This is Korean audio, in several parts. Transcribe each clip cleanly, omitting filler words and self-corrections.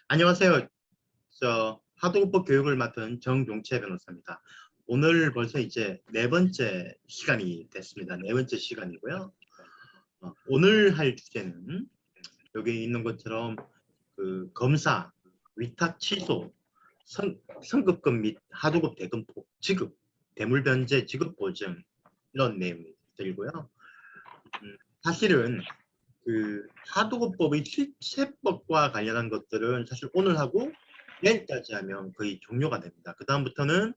안녕하세요. 저 하도급법 교육을 맡은 정종채 변호사입니다. 오늘 벌써 이제 네 번째 시간이 됐습니다. 네 번째 시간이고요. 오늘 할 주제는 여기 있는 것처럼 그 검사, 위탁 취소, 선급금 및 하도급 대금 지급, 대물변제 지급 보증 이런 내용들이고요. 사실은 그 하도급법의 실체법과 관련한 것들은 사실 오늘 하고 내일까지 하면 거의 종료가 됩니다. 그 다음부터는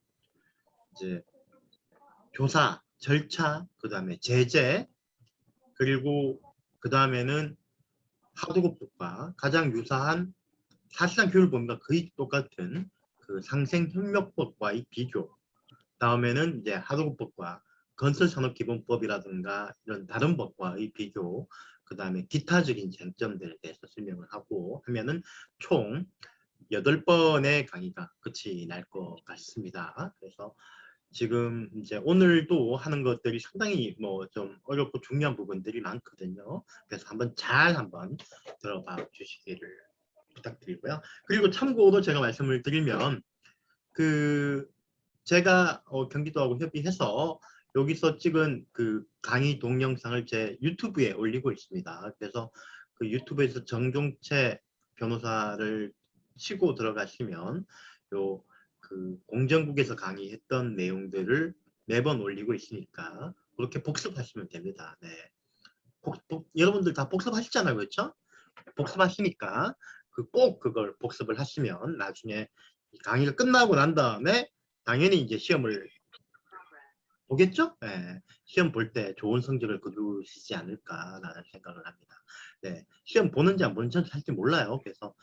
이제 조사, 절차, 그 다음에 제재, 그리고 그 다음에는 하도급법과 가장 유사한 사실상 교육을 보니까 거의 똑같은 그 상생협력법과의 비교, 다음에는 이제 하도급법과 건설산업기본법이라든가 이런 다른 법과의 비교, 그 다음에 기타적인 쟁점들에 대해서 설명을 하고 하면은 총 8번의 강의가 끝이 날 것 같습니다. 그래서 지금 이제 오늘도 하는 것들이 상당히 뭐 좀 어렵고 중요한 부분들이 많거든요. 그래서 한번 들어봐 주시기를 부탁드리고요. 그리고 참고로 제가 말씀을 드리면 그 제가 경기도하고 협의해서 여기서 찍은 그 강의 동영상을 제 유튜브에 올리고 있습니다. 그래서 그 유튜브에서 정종채 변호사를 치고 들어가시면 요 그 공정국에서 강의했던 내용들을 매번 올리고 있으니까 그렇게 복습하시면 됩니다. 네. 여러분들 다 복습하시잖아요, 그렇죠? 복습하시니까 꼭 그걸 복습을 하시면 나중에 강의가 끝나고 난 다음에 당연히 이제 시험을 보겠죠? 네. 시험 볼 때 좋은 성적을 거두시지 않을까라는 생각을 합니다. 네. 시험 보는지 안 보는지 사실 몰라요. 그래서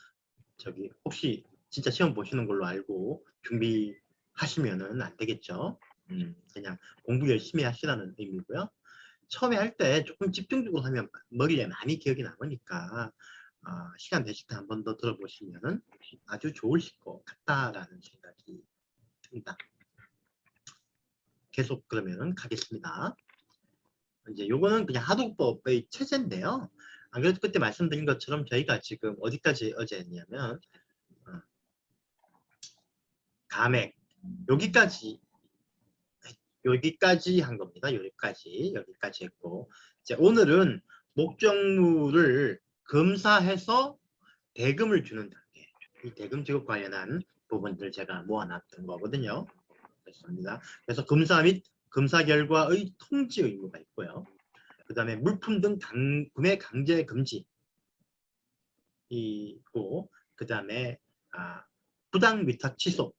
저기 혹시 진짜 시험 보시는 걸로 알고 준비하시면은 안 되겠죠? 그냥 공부 열심히 하시라는 의미고요. 처음에 할 때 조금 집중적으로 하면 머리에 많이 기억이 남으니까 시간 되실 때 한 번 더 들어보시면 아주 좋으실 것 같다라는 생각이 듭니다. 계속 그러면 가겠습니다. 이제 요거는 그냥 하도급법의 체제인데요. 안 그래도 그때 말씀드린 것처럼 저희가 지금 어디까지 어제 했냐면 감액 여기까지 한 겁니다. 여기까지 했고 이제 오늘은 목적물을 검사해서 대금을 주는 단계, 이 대금 지급 관련한 부분들을 제가 모아놨던 거거든요. 그렇습니다. 그래서 검사 및 검사 결과의 통지 의무가 있고요. 그 다음에 물품 등 구매 강제 금지 있고, 그 다음에 부당 위탁 취소,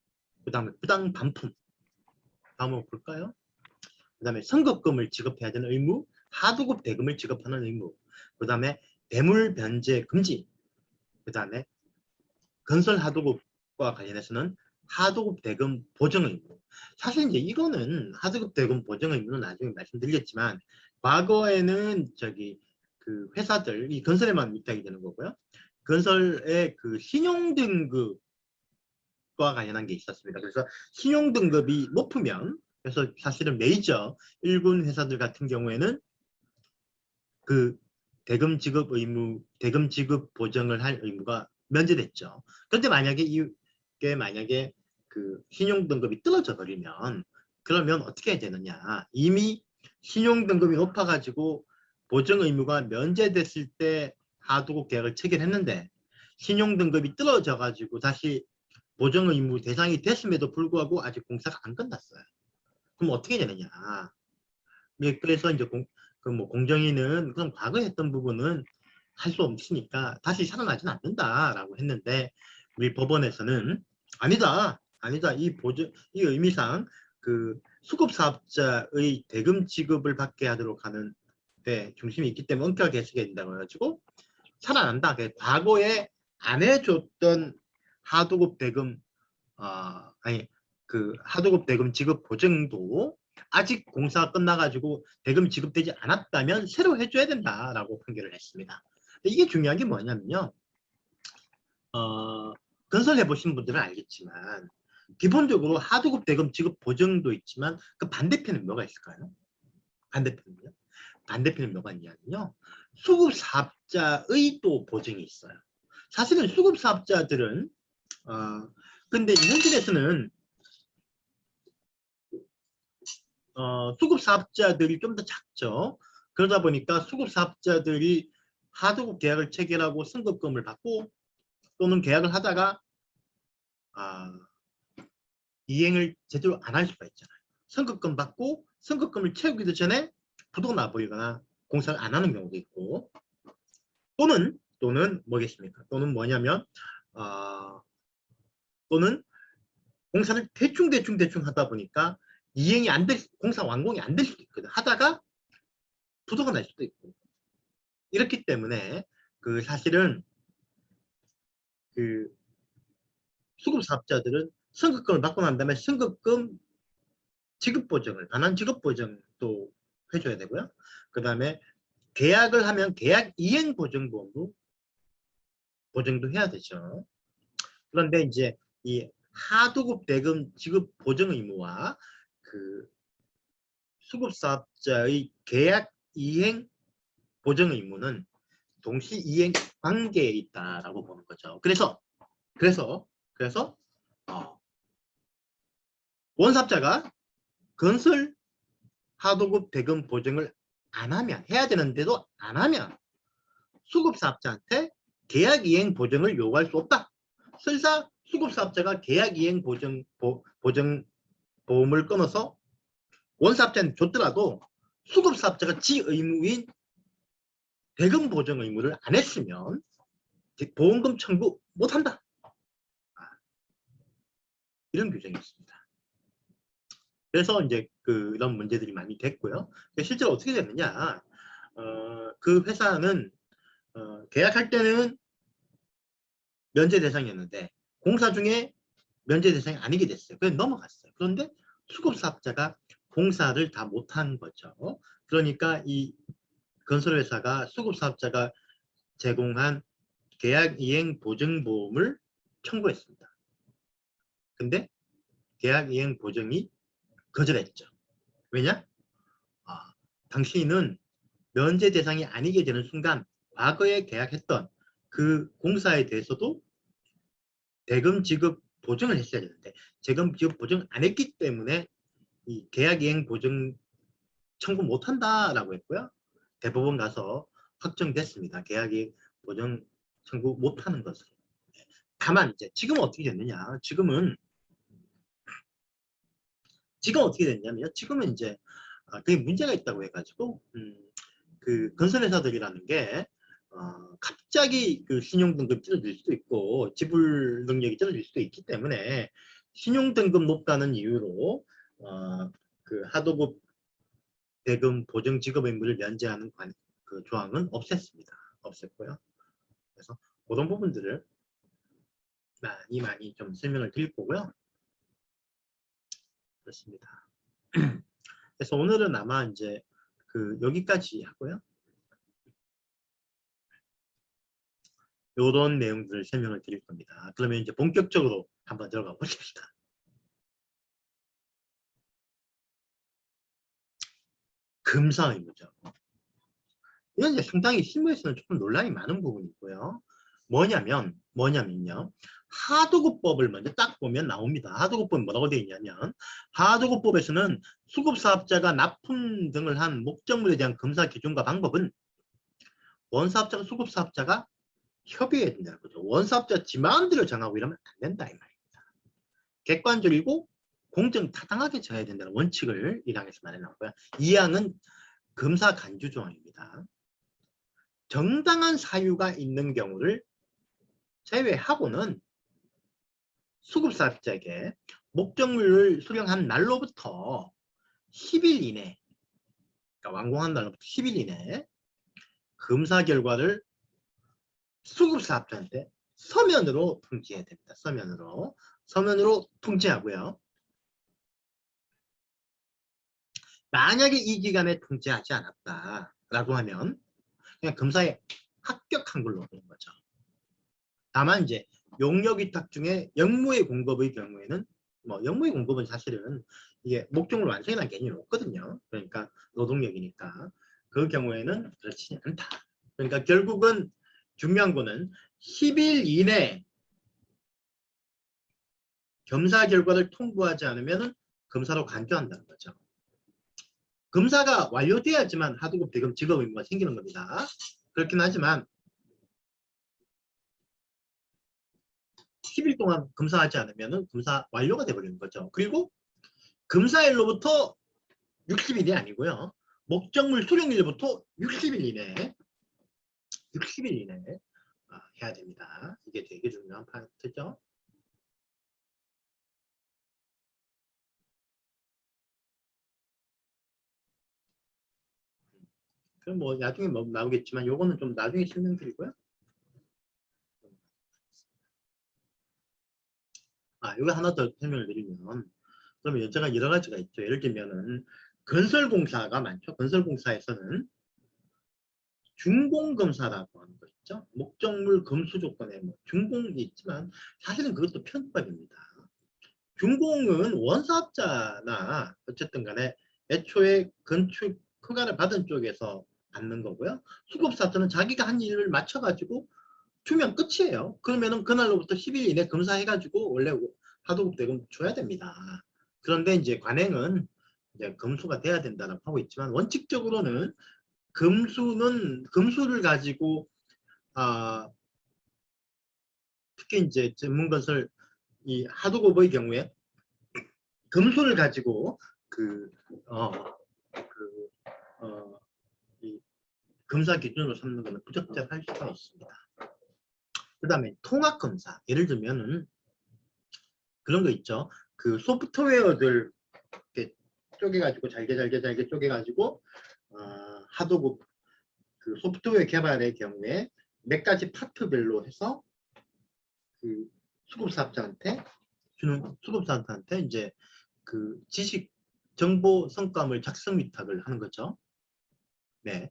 그 다음에 부당 반품. 다음으로 볼까요? 그 다음에 선급금을 지급해야 되는 의무, 하도급 대금을 지급하는 의무, 그 다음에 대물 변제 금지, 그 다음에 건설 하도급과 관련해서는 하도급 대금 보정 의무. 사실 이제 이거는 하도급 대금 보정 의무는 나중에 말씀드리겠지만 과거에는 저기 그 회사들 이 건설에만 위탁이 되는 거고요. 건설의 그 신용 등급과 관련한 게 있었습니다. 그래서 신용 등급이 높으면 그래서 사실은 메이저 일군 회사들 같은 경우에는 그 대금 지급 의무, 대금 지급 보정을 할 의무가 면제됐죠. 그런데 만약에 그 신용 등급이 떨어져 버리면 그러면 어떻게 해야 되느냐? 이미 신용 등급이 높아가지고 보정 의무가 면제됐을 때 하도급 계약을 체결했는데 신용 등급이 떨어져가지고 다시 보정 의무 대상이 됐음에도 불구하고 아직 공사가 안 끝났어요. 그럼 어떻게 되느냐? 그래서 이제 공정위는 그럼 과거에 했던 부분은 할 수 없으니까 다시 살아나지는 않는다라고 했는데 우리 법원에서는 아니다. 이 의미상 그 수급사업자의 대금 지급을 받게 하도록 하는 데 중심이 있기 때문에 엄격하게 해석해야 된다고 해가지고 살아난다. 과거에 안 해줬던 하도급 대금 하도급 대금 지급 보증도 아직 공사가 끝나가지고 대금 지급되지 않았다면 새로 해줘야 된다라고 판결을 했습니다. 이게 중요한 게 뭐냐면요. 건설해 보신 분들은 알겠지만 기본적으로 하도급 대금 지급 보증도 있지만 그 반대편은 뭐가 있을까요? 반대편은 뭐가 있냐면요. 수급사업자의 또 보증이 있어요. 사실은 수급사업자들은 근데 현실에서는 수급사업자들이 좀 더 작죠. 그러다 보니까 수급사업자들이 하도급 계약을 체결하고 승급금을 받고 또는 계약을 하다가 이행을 제대로 안 할 수가 있잖아요. 승급금 받고 승급금을 채우기도 전에 부도가 나버리거나 공사를 안 하는 경우도 있고 또는 뭐겠습니까? 또는 뭐냐면 또는 공사를 대충 하다 보니까 이행이 안 될, 공사 완공이 안 될 수도 있거든. 하다가 부도가 날 수도 있고. 이렇기 때문에 사실은 수급사업자들은 승급금을 받고 난 다음에 승급금 지급 보증을, 반환 지급 보증도 해줘야 되고요. 그 다음에 계약을 하면 계약 이행 보증보험도 보증도 해야 되죠. 그런데 이제 이 하도급 대금 지급 보증 의무와 수급사업자의 계약 이행 보증 의무는 동시 이행 관계에 있다라고 보는 거죠. 그래서 원사업자가 건설 하도급 대금 보증을 안 하면, 해야 되는데도 안 하면 수급사업자한테 계약 이행 보증을 요구할 수 없다. 설사 수급사업자가 계약 이행 보증 보험을 끊어서 원사업자한테 줬더라도 수급사업자가 지 의무인 대금 보증 의무를 안 했으면 보험금 청구 못한다. 이런 규정이 있습니다. 그래서 이제 이런 문제들이 많이 됐고요. 실제로 어떻게 됐느냐? 그 회사는 계약할 때는 면제 대상이었는데 공사 중에 면제 대상이 아니게 됐어요. 그래서 넘어갔어요. 그런데 수급사업자가 공사를 다 못한 거죠. 그러니까 이 건설회사가 수급사업자가 제공한 계약 이행 보증보험을 청구했습니다. 근데 계약 이행 보증이 거절했죠. 왜냐? 당신은 면제 대상이 아니게 되는 순간 과거에 계약했던 그 공사에 대해서도 대금 지급 보증을 했어야 되는데 대금 지급 보증 안 했기 때문에 이 계약 이행 보증 청구 못한다라고 했고요. 대법원 가서 확정됐습니다. 계약 이행 보증 청구 못하는 것으로. 다만 이제 지금은 어떻게 됐느냐? 지금은 어떻게 됐냐면요. 지금은 이제 그게 문제가 있다고 해가지고 건설회사들이라는 게 갑자기 신용등급 떨어질 수도 있고 지불 능력이 떨어질 수도 있기 때문에 신용등급 높다는 이유로 하도급 대금 보증 지급 의무를 면제하는 조항은 없앴습니다. 없앴고요. 그래서 그런 부분들을 많이 좀 설명을 드릴 거고요. 그렇습니다. 그래서 오늘은 아마 이제 여기까지 하고요. 이런 내용들을 설명을 드릴 겁니다. 그러면 이제 본격적으로 한번 들어가 보십시다. 금사 의무죠. 이건 이제 상당히 실무에서는 조금 논란이 많은 부분이 있고요. 뭐냐면요. 하도급법을 먼저 딱 보면 나옵니다. 하도급법이 뭐라고 되어 있냐면 하도급법에서는 수급사업자가 납품 등을 한 목적물에 대한 검사 기준과 방법은 원사업자가 수급사업자가 협의해야 된다는 거죠. 원사업자 지 마음대로 정하고 이러면 안 된다 이 말입니다. 객관적이고 공정타당하게 정해야 된다는 원칙을 1항에서 말해놨고요. 2항은 검사 간주 조항입니다. 정당한 사유가 있는 경우를 제외하고는 수급사업자에게 목적물을 수령한 날로부터 10일 이내, 그러니까 완공한 날로부터 10일 이내 검사 결과를 수급사업자한테 서면으로 통지해야 됩니다. 서면으로 통지하고요. 만약에 이 기간에 통지하지 않았다라고 하면 그냥 검사에 합격한 걸로 보는 거죠. 다만 이제 용역위탁 중에 영무의 공급의 경우에는 영무의 공급은 사실은 이게 목적물 완성이라는 개념이 없거든요. 그러니까 노동력이니까 그 경우에는 그렇지 않다. 그러니까 결국은 중요한 거는 10일 이내 검사 결과를 통보하지 않으면 검사로 간주한다는 거죠. 검사가 완료돼야지만 하도급 대금 지급 의무가 생기는 겁니다. 그렇긴 하지만 10일 동안 검사하지 않으면 검사 완료가 되어버리는 거죠. 그리고 검사일로부터 60일이 아니고요. 목적물 수령일부터 60일 이내에 해야 됩니다. 이게 되게 중요한 파트죠. 그럼 뭐 나중에 뭐 나오겠지만 요거는 좀 나중에 설명드리고요. 이거 하나 더 설명을 드리면, 그러면 여자가 여러 가지가 있죠. 예를 들면은 건설공사가 많죠. 건설공사에서는 준공검사라고 하는 거 있죠. 목적물 검수 조건에 뭐 준공이 있지만 사실은 그것도 편법입니다. 준공은 원사업자나 어쨌든 간에 애초에 건축 허가를 받은 쪽에서 받는 거고요. 수급사업자는 자기가 한 일을 맞춰가지고 주면 끝이에요. 그러면은 그날로부터 10일 이내 검사해가지고 원래 하도급 대금 줘야 됩니다. 그런데 이제 관행은 이제 검수가 돼야 된다고 하고 있지만, 원칙적으로는 검수를 가지고 특히 이제 전문건설 이 하도급의 경우에 검수를 가지고 이 검사 기준으로 삼는 것은 부적절할 수가 있습니다. 그 다음에 통합검사, 예를 들면은 그런 거 있죠. 그 소프트웨어들 이렇게 쪼개가지고 잘게 쪼개가지고 하도급 그 소프트웨어 개발의 경우에 몇 가지 파트별로 해서 그 수급사업자한테 주는, 수급사업자한테 이제 그 지식 정보 성과물 작성 위탁을 하는 거죠. 네,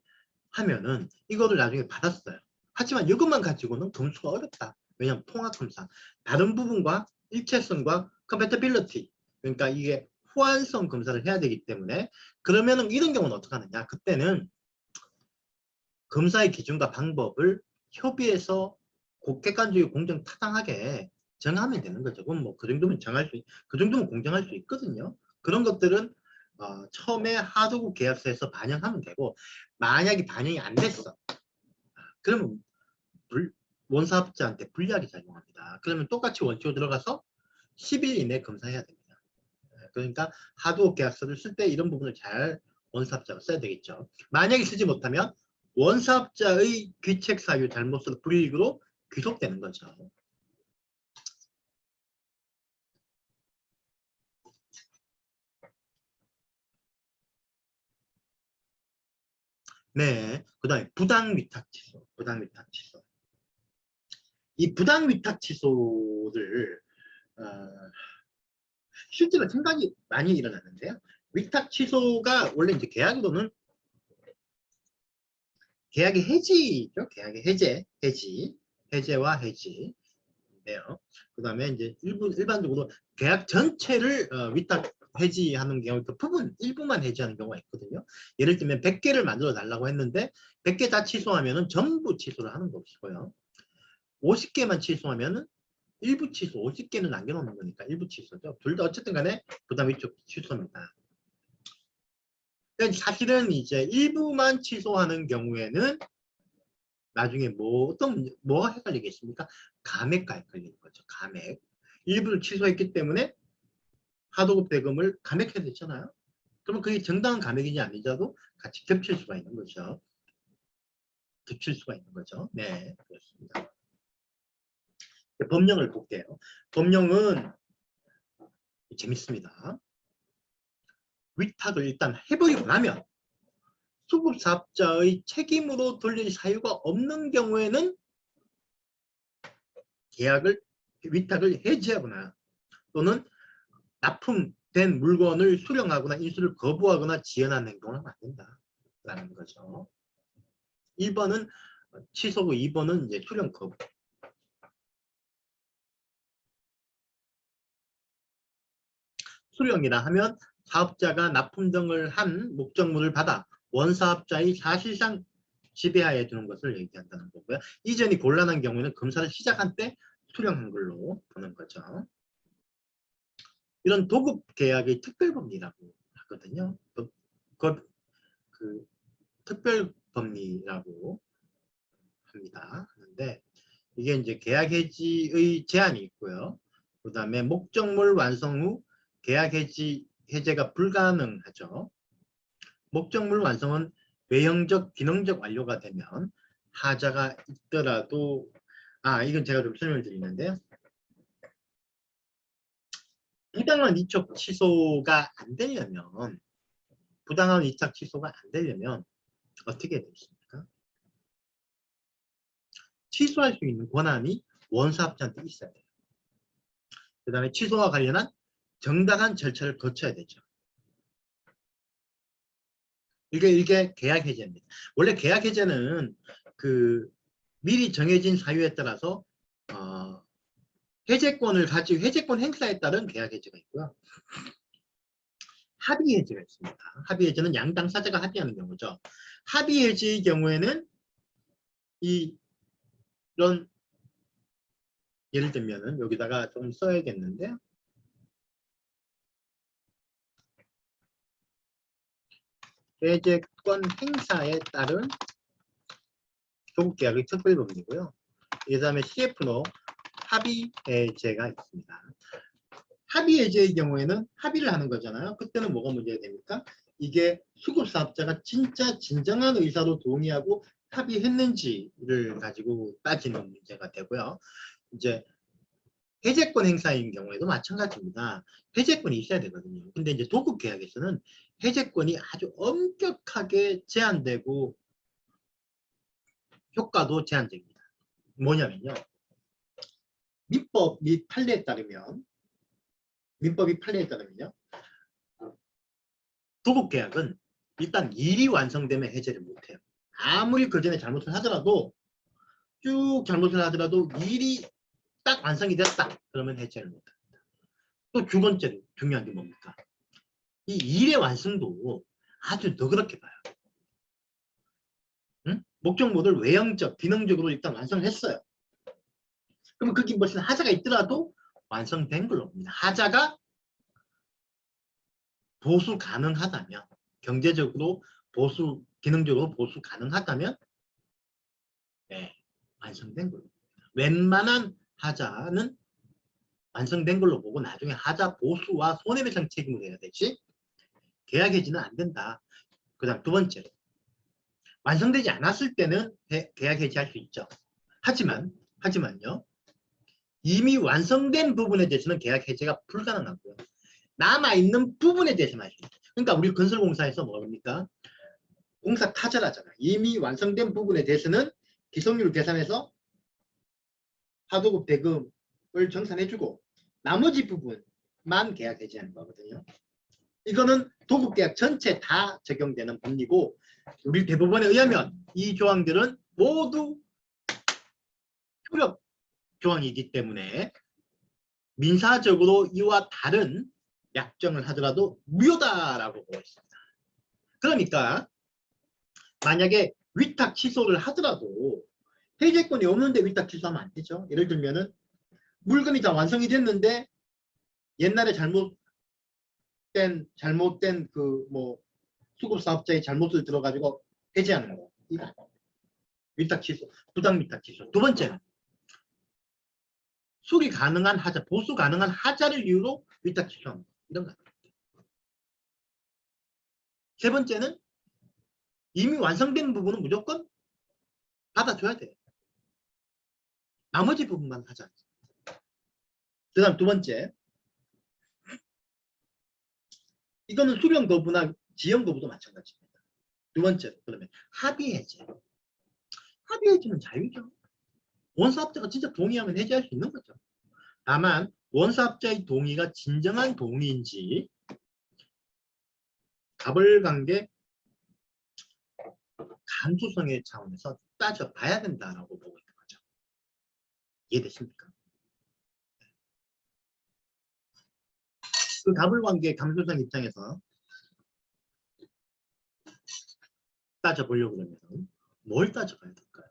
하면은 이거를 나중에 받았어요. 하지만 이것만 가지고는 검수가 어렵다. 왜냐하면 통합검사, 다른 부분과 일체성과 컴패티빌리티, 그러니까 이게 호환성 검사를 해야 되기 때문에, 그러면은 이런 경우는 어떻게 하느냐, 그때는 검사의 기준과 방법을 협의해서 객관적이고 공정 타당하게 정하면 되는 거죠. 그럼 뭐 그 정도면 그 정도면 공정할 수 있거든요. 그런 것들은 처음에 하도급 계약서에서 반영하면 되고, 만약에 반영이 안 됐어, 그러면 원사업자한테 불리하게 작용합니다. 그러면 똑같이 원칙으로 들어가서 10일 이내 검사해야 됩니다. 그러니까 하도급 계약서를 쓸 때 이런 부분을 잘 원사업자가 써야 되겠죠. 만약에 쓰지 못하면 원사업자의 귀책 사유 잘못으로 불이익으로 귀속되는 거죠. 네, 그 다음에 부당 위탁 취소. 이 부당 위탁 취소를 실제로 생각이 많이 일어나는데요. 위탁 취소가 원래 이제 계약으로는 계약의 해지죠. 계약의 해제와 해지. 네요. 그 다음에 이제 일반적으로 계약 전체를 위탁 해지하는 경우, 그 부분 일부만 해지하는 경우가 있거든요. 예를 들면 100개를 만들어 달라고 했는데 100개 다 취소하면은 전부 취소를 하는 것이고요. 50개만 취소하면은 일부 취소, 50개는 남겨놓는 거니까 일부 취소죠. 둘 다 어쨌든 간에 부담 위축 취소입니다. 사실은 이제 일부만 취소하는 경우에는 나중에 뭐가 헷갈리겠습니까? 감액과 헷갈리는 거죠. 감액. 일부를 취소했기 때문에 하도급 대금을 감액해야 되잖아요. 그러면 그게 정당한 감액이냐 아니냐도 같이 겹칠 수가 있는 거죠. 네, 그렇습니다. 법령을 볼게요. 법령은 재밌습니다. 위탁을 일단 해버리고 나면 수급사업자의 책임으로 돌릴 사유가 없는 경우에는 위탁을 해지하거나 또는 납품된 물건을 수령하거나 인수를 거부하거나 지연하는 행동을 하면 안 된다라는 거죠. 1번은 취소고 2번은 이제 수령 거부. 수령이라 하면 사업자가 납품 등을 한 목적물을 받아 원사업자의 사실상 지배하에 두는 것을 얘기한다는 거고요. 이전이 곤란한 경우에는 검사를 시작한 때 수령한 걸로 보는 거죠. 이런 도급 계약의 특별법리라고 하거든요. 그 특별법리라고 합니다. 그런데 이게 이제 계약 해지의 제한이 있고요. 그 다음에 목적물 완성 후 계약 해제가 불가능하죠. 목적물 완성은 외형적, 기능적 완료가 되면 하자가 있더라도 이건 제가 좀 설명을 드리는데요. 부당한 이착 취소가 안 되려면 부당한 이착 취소가 안 되려면 어떻게 해야 되십니까? 취소할 수 있는 권한이 원사업자한테 있어야 돼요. 그 다음에 취소와 관련한 정당한 절차를 거쳐야 되죠. 이게 계약 해제입니다. 원래 계약 해제는 미리 정해진 사유에 따라서 해제권을 가지고 해제권 행사에 따른 계약 해제가 있고요. 합의 해제가 있습니다. 합의 해제는 양당 사자가 합의하는 경우죠. 합의 해제의 경우에는 이런 예를 들면은 여기다가 좀 써야겠는데요. 해제권 행사에 따른 조국계약의 특별법이고요. 그 다음에 CF로 합의 해제가 있습니다. 합의 해제의 경우에는 합의를 하는 거잖아요. 그때는 뭐가 문제가 됩니까? 이게 수급사업자가 진짜 진정한 의사로 동의하고 합의했는지를 가지고 따지는 문제가 되고요. 이제 해제권 행사인 경우에도 마찬가지입니다. 해제권이 있어야 되거든요. 근데 이제 도급 계약에서는 해제권이 아주 엄격하게 제한되고 효과도 제한적입니다. 뭐냐면요. 민법 및 판례에 따르면 민법이 판례에 따르면요. 도급 계약은 일단 일이 완성되면 해제를 못해요. 아무리 그 전에 잘못을 하더라도 쭉 잘못을 하더라도 일이 딱 완성이 됐다. 그러면 해제를 못합니다. 또 두 번째로 중요한 게 뭡니까? 이 일의 완성도 아주 너그럽게 봐요. 응? 목적물을 외형적, 기능적으로 일단 완성을 했어요. 그러면 그게 무슨 하자가 있더라도 완성된 걸로 봅니다. 하자가 보수 가능하다면, 경제적으로 보수, 기능적으로 보수 가능하다면 네, 완성된 걸로. 웬만한 하자는 완성된 걸로 보고 나중에 하자 보수와 손해배상 책임을 해야 되지 계약 해지는 안 된다. 그 다음 두 번째로 완성되지 않았을 때는 계약 해지할 수 있죠. 하지만요. 이미 완성된 부분에 대해서는 계약 해제가 불가능하고요. 남아있는 부분에 대해서만 할 수 있죠. 그러니까 우리 건설공사에서 뭡니까? 공사 타절하잖아요. 이미 완성된 부분에 대해서는 기속률 계산해서 하도급 대금을 정산해주고 나머지 부분만 계약 해지하는 거거든요. 이거는 도급계약 전체 다 적용되는 법리고 우리 대법원에 의하면 이 조항들은 모두 효력 조항이기 때문에 민사적으로 이와 다른 약정을 하더라도 무효다라고 보고 있습니다. 그러니까 만약에 위탁 취소를 하더라도 해제권이 없는데 위탁 취소하면 안 되죠. 예를 들면은 물건이 다 완성이 됐는데 옛날에 잘못된 그 뭐 수급사업자의 잘못을 들어가지고 해제하는 거. 이거 위탁 취소, 부당 위탁 취소. 두 번째는 수리 가능한 하자, 보수 가능한 하자를 이유로 위탁 취소하는 거. 이런 거. 세 번째는 이미 완성된 부분은 무조건 받아줘야 돼요. 나머지 부분만 하자. 그 다음 두 번째. 이거는 수령 거부나 지연 거부도 마찬가지입니다. 두 번째, 그러면 합의 해제. 합의 해제는 자유죠. 원사업자가 진짜 동의하면 해제할 수 있는 거죠. 다만 원사업자의 동의가 진정한 동의인지 가벌관계 감수성의 차원에서 따져봐야 된다라고 보고 있는 거죠. 이해되십니까? 그 가벌관계 감수성 입장에서 따져보려고 그러면 뭘 따져가야 될까요?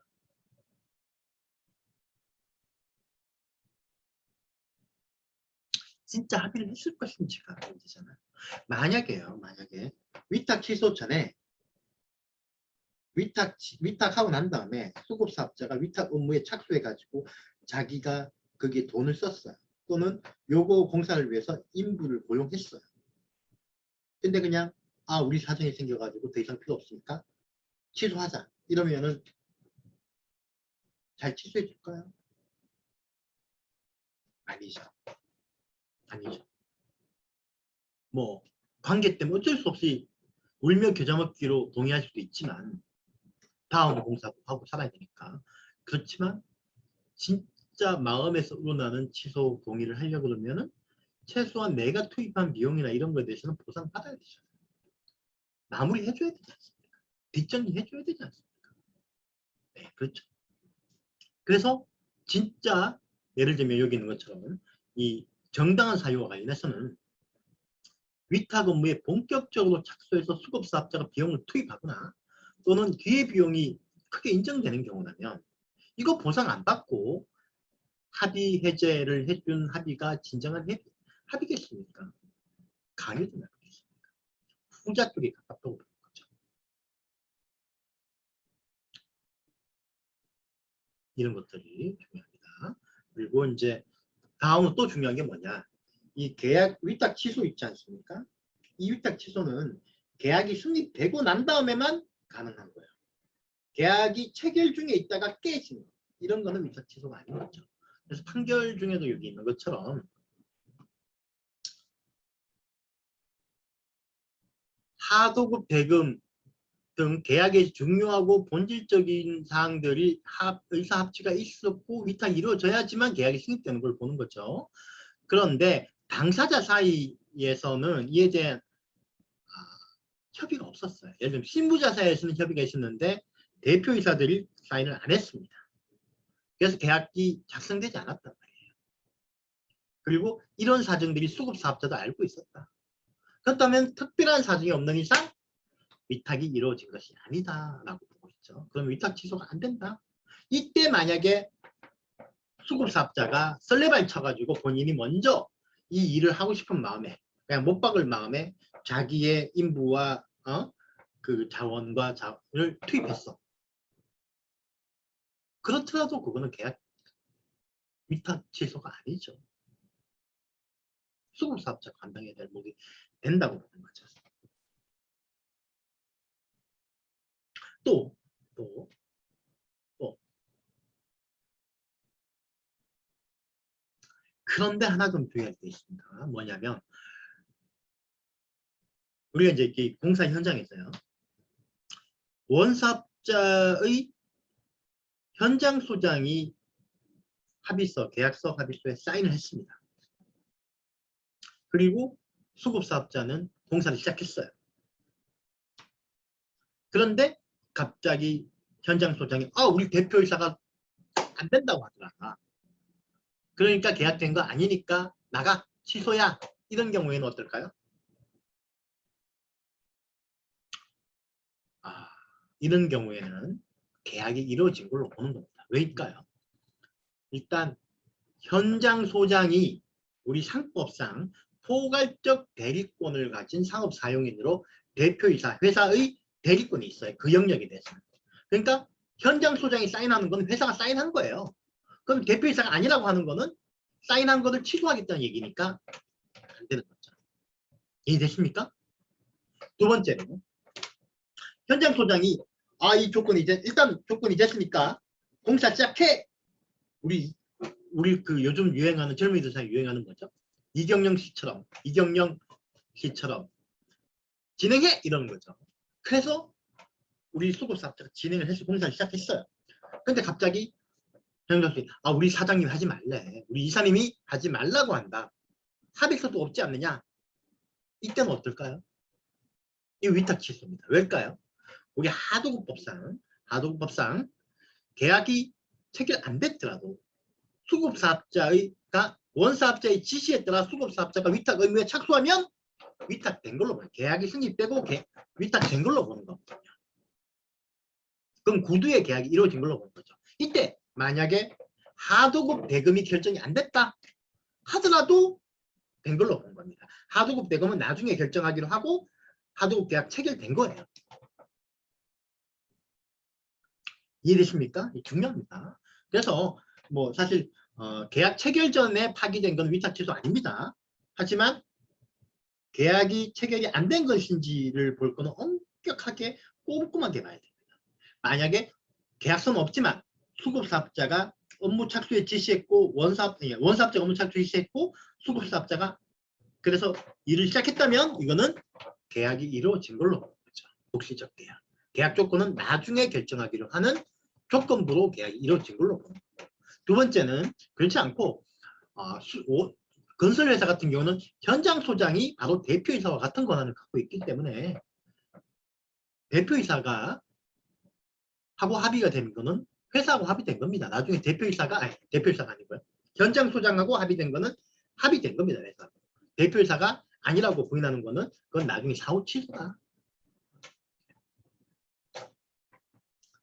진짜 합의를 했을 것인지가 문제잖아요. 만약에 위탁 취소 전에 위탁하고 난 다음에 수급사업자가 위탁 업무에 착수해가지고 자기가 거기에 돈을 썼어요. 또는 요거 공사를 위해서 인부를 고용했어요. 근데 그냥 우리 사정이 생겨가지고 더 이상 필요 없으니까 취소하자. 이러면은 잘 취소해 줄까요? 아니죠. 아니죠. 뭐 관계 때문에 어쩔 수 없이 울며 겨자 먹기로 동의할 수도 있지만 다음 공사도 하고 살아야 되니까. 그렇지만 진짜 마음에서 우러나는 취소 동의를 하려고 그러면은 최소한 내가 투입한 비용이나 이런 거에 대해서는 보상받아야 되죠. 마무리 해줘야 되지 않습니까? 뒷정리 해줘야 되지 않습니까? 네, 그렇죠. 그래서 진짜 예를 들면 여기 있는 것처럼 이 정당한 사유와 관련해서는 위탁 업무에 본격적으로 착수해서 수급사업자가 비용을 투입하거나 또는 기회비용이 크게 인정되는 경우라면 이거 보상 안 받고 합의 해제를 해준 합의가 진정한 합의겠습니까? 강요도 나겠습니까? 후자 쪽에 가깝다고 보는 거죠. 이런 것들이 중요합니다. 그리고 이제 다음은 또 중요한 게 뭐냐? 이 계약 위탁 취소 있지 않습니까? 이 위탁 취소는 계약이 성립되고 난 다음에만 가능한 거예요. 계약이 체결 중에 있다가 깨지는 거. 이런 거는 위탁 취소가 아닌 거죠. 그래서 판결 중에도 여기 있는 것처럼 하도급 대금 등 계약의 중요하고 본질적인 사항들이 의사합치가 있었고 위탁이 이루어져야지만 계약이 성립되는 걸 보는 거죠. 그런데 당사자 사이에서는 이에 대한 협의가 없었어요. 예를 들면 신부자사에서는 협의가 있었는데 대표이사들이 사인을 안 했습니다. 그래서 계약이 작성되지 않았단 말이에요. 그리고 이런 사정들이 수급사업자도 알고 있었다. 그렇다면 특별한 사정이 없는 이상 위탁이 이루어진 것이 아니다라고 보고 있죠. 그럼 위탁 취소가 안 된다. 이때 만약에 수급사업자가 설레발 쳐가지고 본인이 먼저 이 일을 하고 싶은 마음에 그냥 못 박을 마음에 자기의 인부와 그 자원과 자원을 투입했어. 그렇더라도 그거는 계약 위탁 취소가 아니죠. 수급사업자가 감당해야 될 목이 된다고 보는 거죠. 또 그런데 하나 좀 주의할 게 있습니다. 뭐냐면 우리가 이제 이 공사 현장에서요. 원사업자의 현장 소장이 계약서 합의서에 사인을 했습니다. 그리고 수급사업자는 공사를 시작했어요. 그런데 갑자기 현장 소장이 우리 대표이사가 안 된다고 하더라. 그러니까 계약된 거 아니니까 나가 취소야. 이런 경우에는 어떨까요? 이런 경우에는 계약이 이루어진 걸로 보는 겁니다. 왜일까요? 일단 현장 소장이 우리 상법상 포괄적 대리권을 가진 상업사용인으로 대표이사, 회사의 대리권이 있어요. 그 영역에 대해서는. 그러니까 현장 소장이 사인하는 건 회사가 사인한 거예요. 그럼 대표이사가 아니라고 하는 거는 사인한 것을 취소하겠다는 얘기니까 안 되는 거죠. 이해되십니까? 두 번째로 현장 소장이 이 조건이 일단 조건이 됐으니까 공사 시작해. 우리 그 요즘 유행하는 젊은이들 사이 유행하는 거죠. 이경영 씨처럼 진행해 이러는 거죠. 그래서 우리 수급사업자가 진행을 해서 공사를 시작했어요. 근데 갑자기 현장소장이 우리 사장님이 하지 말래. 우리 이사님이 하지 말라고 한다. 합의서도 없지 않느냐. 이때는 어떨까요? 이 위탁 취소입니다. 왜일까요? 우리 하도급법상 계약이 체결 안 됐더라도 수급사업자가 원사업자의 지시에 따라 수급사업자가 위탁 의무에 착수하면 위탁된 걸로 봐요. 계약이 성립되고 위탁된 걸로 보는 거거든요. 그럼 구두의 계약이 이루어진 걸로 보는 거죠. 이때 만약에 하도급 대금이 결정이 안 됐다 하더라도 된 걸로 보는 겁니다. 하도급 대금은 나중에 결정하기로 하고 하도급 계약 체결된 거예요. 이해되십니까? 중요합니다. 그래서 뭐 사실 계약 체결 전에 파기된 건 위탁 취소 아닙니다. 하지만 계약이 체결이 안 된 것인지를 볼 거는 엄격하게 꼼꼼하게 봐야 됩니다. 만약에 계약서는 없지만 수급사업자가 업무 착수에 지시했고 원사업자가 업무 착수에 지시했고 수급사업자가 그래서 일을 시작했다면 이거는 계약이 이루어진 걸로 보는 거죠. 독시적 계약. 계약 조건은 나중에 결정하기로 하는 조건부로 계약이 이루어진 걸로 보는 거고. 두 번째는 그렇지 않고 건설회사 같은 경우는 현장 소장이 바로 대표이사와 같은 권한을 갖고 있기 때문에 대표이사가 하고 합의가 된 거는 회사하고 합의된 겁니다. 나중에 대표이사가 아니고요. 현장 소장하고 합의된 거는 합의된 겁니다. 회사. 대표이사가 아니라고 부인하는 거는 그건 나중에 사후 취소다.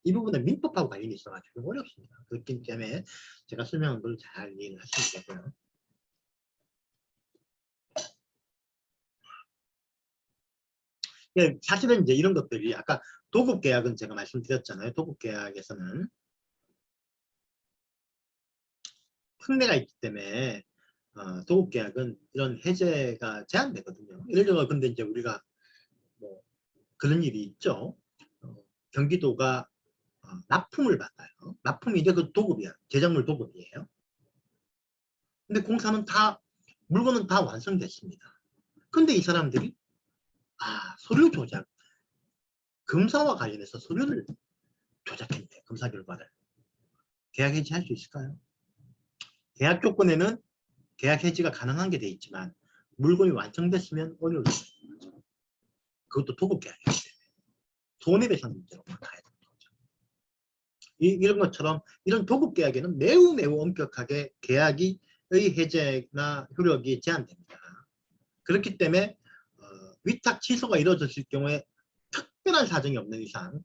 이 부분은 민법하고 관련이 있어가지고 어렵습니다. 그렇기 때문에 제가 설명한 걸 잘 이해를 하시면 되고요. 사실은 이제 이런 것들이 아까 도급 계약은 제가 말씀드렸잖아요. 도급 계약에서는 특례가 있기 때문에 도급 계약은 이런 해제가 제한되거든요. 예를 들어 근데 이제 우리가 뭐 그런 일이 있죠. 경기도가 납품을 받아요. 납품이 이제 그 도급이야. 제작물 도급이에요. 근데 공사는 다 물건은 다 완성됐습니다. 근데 이 사람들이 서류 조작, 검사와 관련해서 서류를 조작했네. 검사 결과를. 계약 해지할 수 있을까요? 계약 조건에는 계약 해지가 가능한 게 돼 있지만 물건이 완성됐으면 어려울 수 있는 거죠. 그것도 도급 계약이기 때문에 손해배상 문제로 가야 되는 거죠. 이런 것처럼 이런 도급 계약에는 매우 엄격하게 계약의 해제나 효력이 제한됩니다. 그렇기 때문에 위탁 취소가 이루어졌을 경우에 특별한 사정이 없는 이상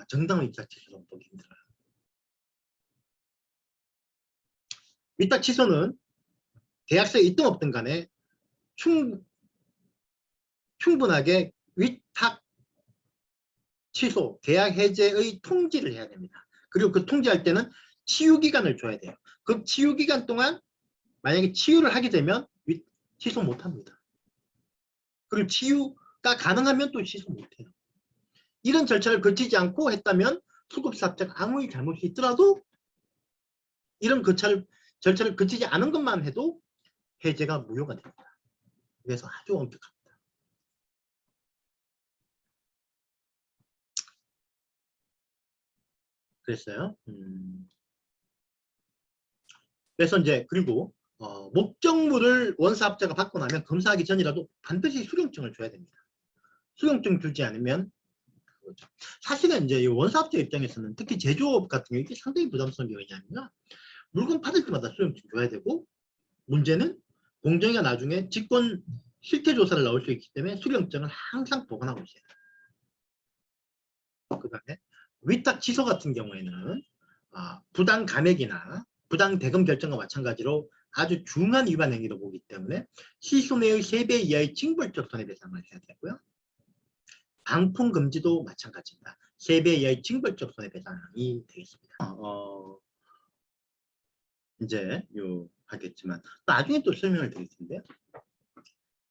정당한 위탁 취소는 보기 힘들어요. 위탁 취소는 계약서에 있든 없든 간에 충분하게 위탁 취소, 계약 해제의 통지를 해야 됩니다. 그리고 그 통지할 때는 치유기간을 줘야 돼요. 그 치유기간 동안 만약에 치유를 하게 되면 취소 못합니다. 그리고 치유가 가능하면 또 취소 못해요. 이런 절차를 거치지 않고 했다면 수급사업자가 아무리 잘못이 있더라도 이런 절차를 거치지 않은 것만 해도 해제가 무효가 됩니다. 그래서 아주 엄격합니다. 그랬어요. 그래서 이제 그리고 목적물을 원사업자가 받고 나면 검사하기 전이라도 반드시 수령증을 줘야 됩니다. 수령증 주지 않으면 그렇죠. 사실은 이제 원사업자 입장에서는 특히 제조업 같은 경우 이게 상당히 부담스러운 게 왜냐하면 물건 받을 때마다 수령증 줘야 되고 문제는 공정위가 나중에 직권 실태 조사를 나올 수 있기 때문에 수령증을 항상 보관하고 있어요. 그 다음에 위탁 취소 같은 경우에는 부당 감액이나 부당 대금 결정과 마찬가지로 아주 중한 위반 행위로 보기 때문에 시손해의 3배 이하의 징벌적 손해배상을 해야 되고요. 방품 금지도 마찬가지입니다. 3배 이하의 징벌적 손해배상이 되겠습니다. 이제 하겠지만 나중에 또 설명을 드릴 텐데요.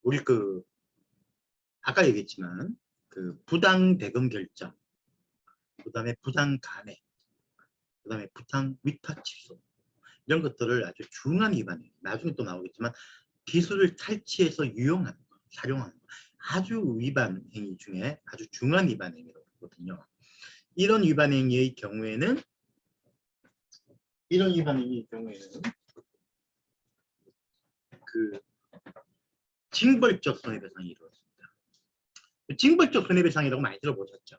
우리 아까 얘기했지만 부당 대금 결정, 그 다음에 부당 감액, 그 다음에 부당 위탁 취소 이런 것들을 아주 중한 위반, 나중에 또 나오겠지만 기술을 탈취해서 유용하는 거, 사용하는 거, 아주 위반 행위 중에 아주 중한 위반 행위로 보거든요. 이런 위반 행위의 경우에는 징벌적 손해배상이 이루어집니다. 징벌적 손해배상이라고 많이 들어보셨죠?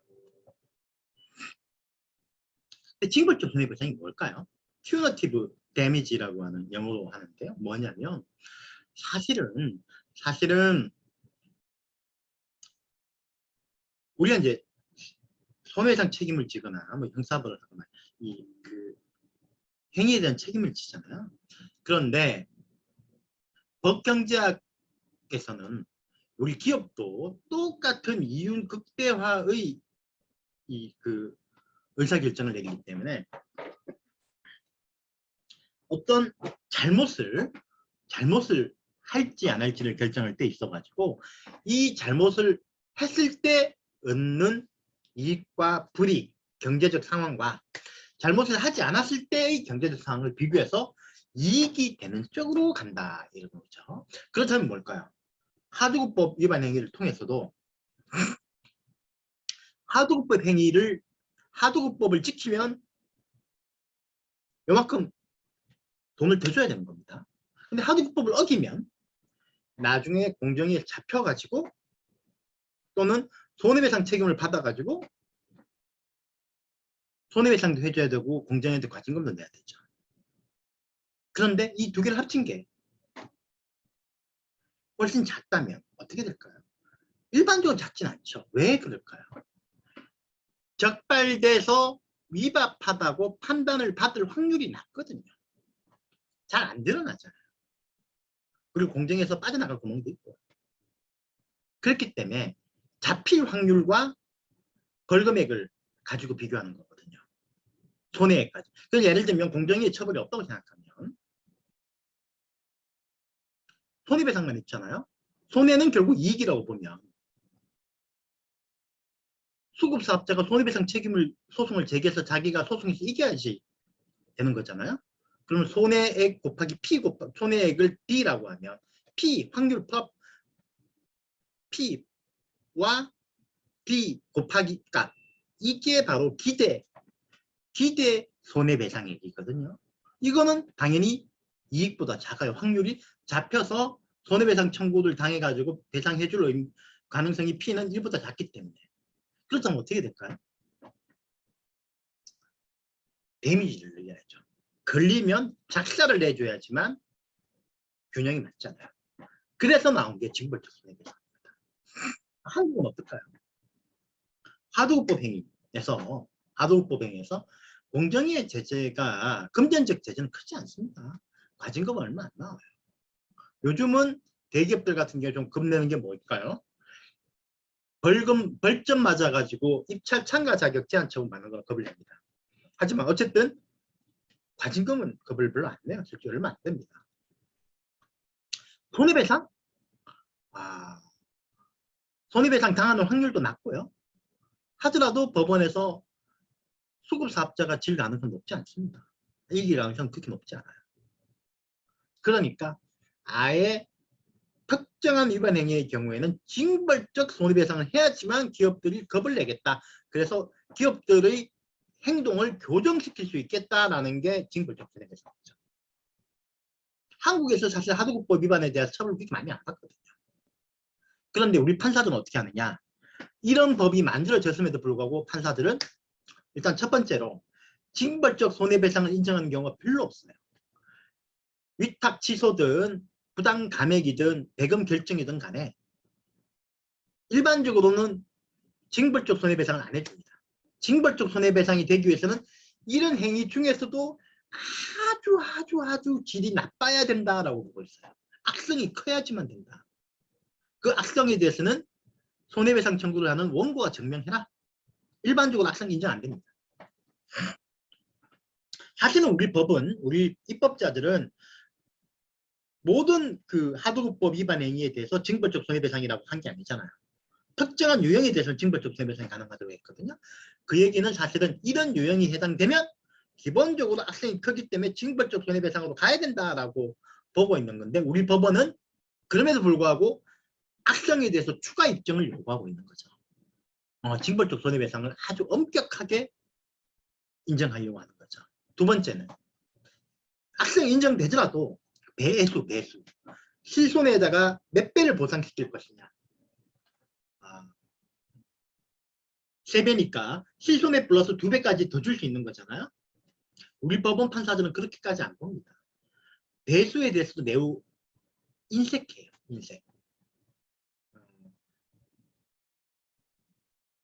근데 징벌적 손해배상이 뭘까요? Punitive damage라고 하는 영어로 하는데요. 뭐냐면 사실은 우리가 이제 손해배상 책임을 지거나 뭐 형사벌을 하거나 그 행위에 대한 책임을 지잖아요. 그런데 법경제학에서는 우리 기업도 똑같은 이윤 극대화의 그 의사결정을 내리기 때문에 어떤 잘못을 할지 안 할지를 결정할 때 있어가지고 이 잘못을 했을 때 얻는 이익과 불이익, 경제적 상황과 잘못을 하지 않았을 때의 경제적 상황을 비교해서 이익이 되는 쪽으로 간다 이런 거죠. 그렇다면 뭘까요? 하도급법 위반 행위를 통해서도 하도급법을 지키면 요만큼 돈을 더 줘야 되는 겁니다. 근데 하도급법을 어기면 나중에 공정위에 잡혀가지고 또는 손해배상 책임을 받아가지고 손해배상도 해줘야 되고 공정위한테 과징금도 내야 되죠. 그런데 이 두 개를 합친 게 훨씬 작다면 어떻게 될까요? 일반적으로 작진 않죠. 왜 그럴까요? 적발돼서 위법하다고 판단을 받을 확률이 낮거든요. 잘 안 드러나잖아요. 그리고 공정에서 빠져나갈 구멍도 있고. 그렇기 때문에 잡힐 확률과 벌금액을 가지고 비교하는 거거든요. 손해액까지. 그래서 예를 들면 공정위의 처벌이 없다고 생각하면 손해배상만 있잖아요. 손해는 결국 이익이라고 보면 수급사업자가 손해배상 소송을 제기해서 자기가 소송에서 이겨야지 되는 거잖아요. 그러면 손해액 곱하기 P 손해액을 D라고 하면 P 확률 P와 D 곱하기 값 이게 바로 기대 손해배상액이거든요. 이거는 당연히 이익보다 작아요. 확률이 잡혀서 손해배상 청구를 당해가지고 배상해줄 가능성이 P는 1보다 작기 때문에. 그렇다면 어떻게 될까요? 데미지를 늘려야죠. 걸리면 작사를 내줘야지만 균형이 맞잖아요. 그래서 나온 게 징벌적 손해배상입니다. 한국은 어떨까요? 하도급법 행위에서 공정위의 제재가 금전적 제재는 크지 않습니다. 과징금 얼마 안 나와요. 요즘은 대기업들 같은 경우에 좀 겁내는 게 뭘까요? 벌점 맞아가지고 입찰 참가 자격 제한 처분 받는 거 겁을 냅니다. 하지만 어쨌든 과징금은 겁을 별로 안 내요. 솔직히 얼마 안 됩니다. 손해배상? 손해배상 당하는 확률도 낮고요. 하더라도 법원에서 수급사업자가 질 가능성은 높지 않습니다. 이길 가능성은 그렇게 높지 않아요. 그러니까 아예 특정한 위반 행위의 경우에는 징벌적 손해배상을 해야지만 기업들이 겁을 내겠다. 그래서 기업들의 행동을 교정시킬 수 있겠다라는 게 징벌적 손해배상이죠. 한국에서 사실 하도급법 위반에 대해서 처벌을 그렇게 많이 안 받거든요. 그런데 우리 판사들은 어떻게 하느냐. 이런 법이 만들어졌음에도 불구하고 판사들은 일단 첫 번째로 징벌적 손해배상을 인정하는 경우가 별로 없어요. 위탁 취소든 부당 감액이든 배금 결정이든 간에 일반적으로는 징벌적 손해배상을 안 해줍니다. 징벌적 손해배상이 되기 위해서는 이런 행위 중에서도 아주 질이 나빠야 된다라고 보고 있어요. 악성이 커야지만 된다. 그 악성에 대해서는 손해배상 청구를 하는 원고가 증명해라. 일반적으로 악성 인정 안 됩니다. 사실은 우리 입법자들은 모든 그 하도급법 위반 행위에 대해서 징벌적 손해배상이라고 한 게 아니잖아요. 특정한 유형에 대해서는 징벌적 손해배상이 가능하다고 했거든요. 그 얘기는 사실은 이런 유형이 해당되면 기본적으로 악성이 크기 때문에 징벌적 손해배상으로 가야 된다라고 보고 있는 건데 우리 법원은 그럼에도 불구하고 악성에 대해서 추가 입증을 요구하고 있는 거죠. 징벌적 손해배상을 아주 엄격하게 인정하려고 하는 거죠. 두 번째는 악성이 인정되더라도 배수 실손에다가 몇 배를 보상시킬 것이냐. 3배니까 실손에 플러스 2배까지 더 줄 수 있는 거잖아요. 우리 법원 판사들은 그렇게까지 안 봅니다. 배수에 대해서도 매우 인색해요. 인색.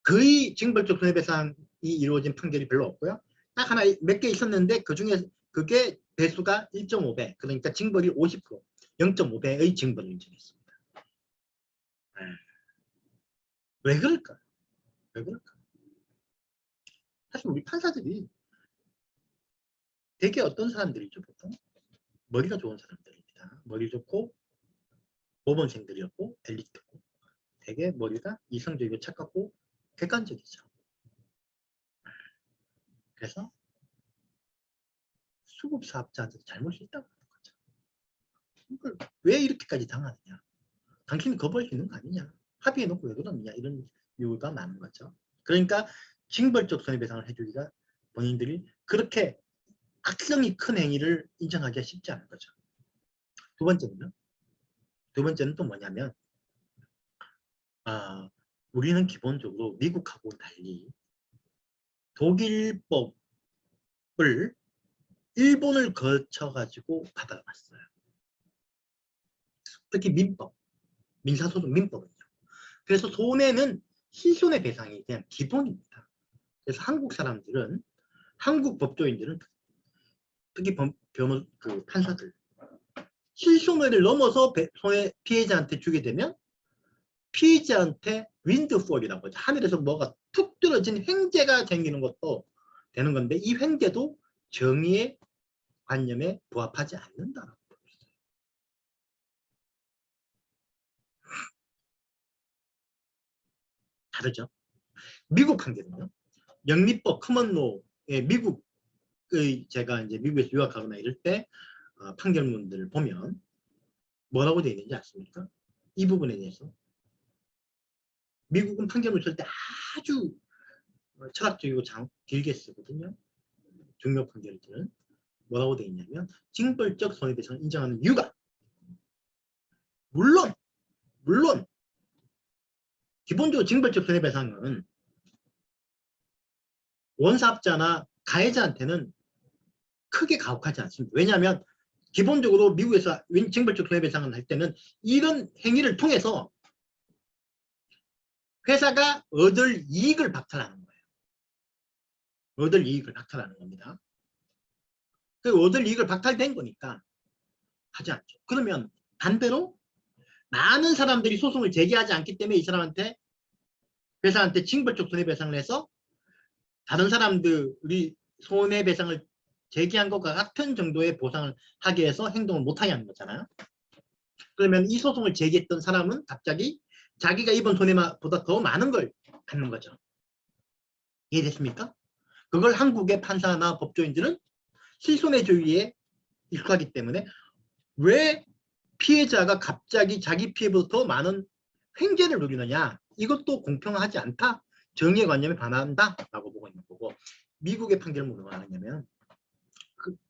거의 징벌적 손해배상이 이루어진 판결이 별로 없고요. 딱 하나 몇 개 있었는데 그 중에 그게 배수가 1.5배, 그러니까 징벌이 50%, 0.5배의 징벌을 인정했습니다. 왜 그럴까? 왜 그럴까? 사실 우리 판사들이 되게 어떤 사람들이죠, 보통? 머리가 좋은 사람들입니다. 머리 좋고 모범생들이었고 엘리트고 되게 머리가 이성적이고 착하고 객관적이죠. 그래서 수급사업자한테 잘못이 있다고 하는 거죠. 이걸 왜 이렇게까지 당하느냐? 당신이 거부할 수 있는 거 아니냐? 합의해놓고 왜 그러느냐? 이런 이유가 많은 거죠. 그러니까 징벌적 손해배상을 해주기가 본인들이 그렇게 악성이 큰 행위를 인정하기가 쉽지 않은 거죠. 두 번째는요. 두 번째는 또 뭐냐면 우리는 기본적으로 미국하고 달리 독일법을 일본을 거쳐가지고 받아봤어요. 특히 민법, 민사소송 민법은요. 그래서 손해는 실손해배상이 그냥 기본입니다. 그래서 한국 사람들은, 한국 법조인들은, 특히 판사들, 실손해를 넘어서 손해 피해자한테 주게 되면 피해자한테 윈드폴이라고 하죠. 하늘에서 뭐가 툭 떨어진 횡재가 생기는 것도 되는 건데 이 횡재도 정의의 관념에 부합하지 않는다라고 보고 있어요. 다르죠. 미국 판결은요. 영미법 커먼로의 미국의 제가 이제 미국에서 유학하거나 이럴 때 판결문들을 보면 뭐라고 되어 있는지 아십니까? 이 부분에 대해서 미국은 판결문 쓸 때 아주 철학적이고 길게 쓰거든요. 중요 판결들은 뭐라고 되어 있냐면 징벌적 손해배상을 인정하는 이유가 물론 기본적으로 징벌적 손해배상은 원사업자나 가해자한테는 크게 가혹하지 않습니다. 왜냐하면 기본적으로 미국에서 징벌적 손해배상을 할 때는 이런 행위를 통해서 회사가 얻을 이익을 박탈하는 거예요. 얻을 이익을 박탈하는 겁니다. 그 얻을 이익을 박탈된 거니까 하지 않죠. 그러면 반대로 많은 사람들이 소송을 제기하지 않기 때문에 이 사람한테 회사한테 징벌적 손해배상을 해서 다른 사람들이 손해배상을 제기한 것과 같은 정도의 보상을 하기 위해서 행동을 못하게 하는 거잖아요. 그러면 이 소송을 제기했던 사람은 갑자기 자기가 입은 손해보다 더 많은 걸 갖는 거죠. 이해됐습니까? 그걸 한국의 판사나 법조인들은 실손해주의에 익숙하기 때문에 왜 피해자가 갑자기 자기 피해보다 더 많은 횡재를 누리느냐, 이것도 공평하지 않다, 정의의 관념에 반한다라고 보고 있는 거고, 미국의 판결은 뭐가 하느냐면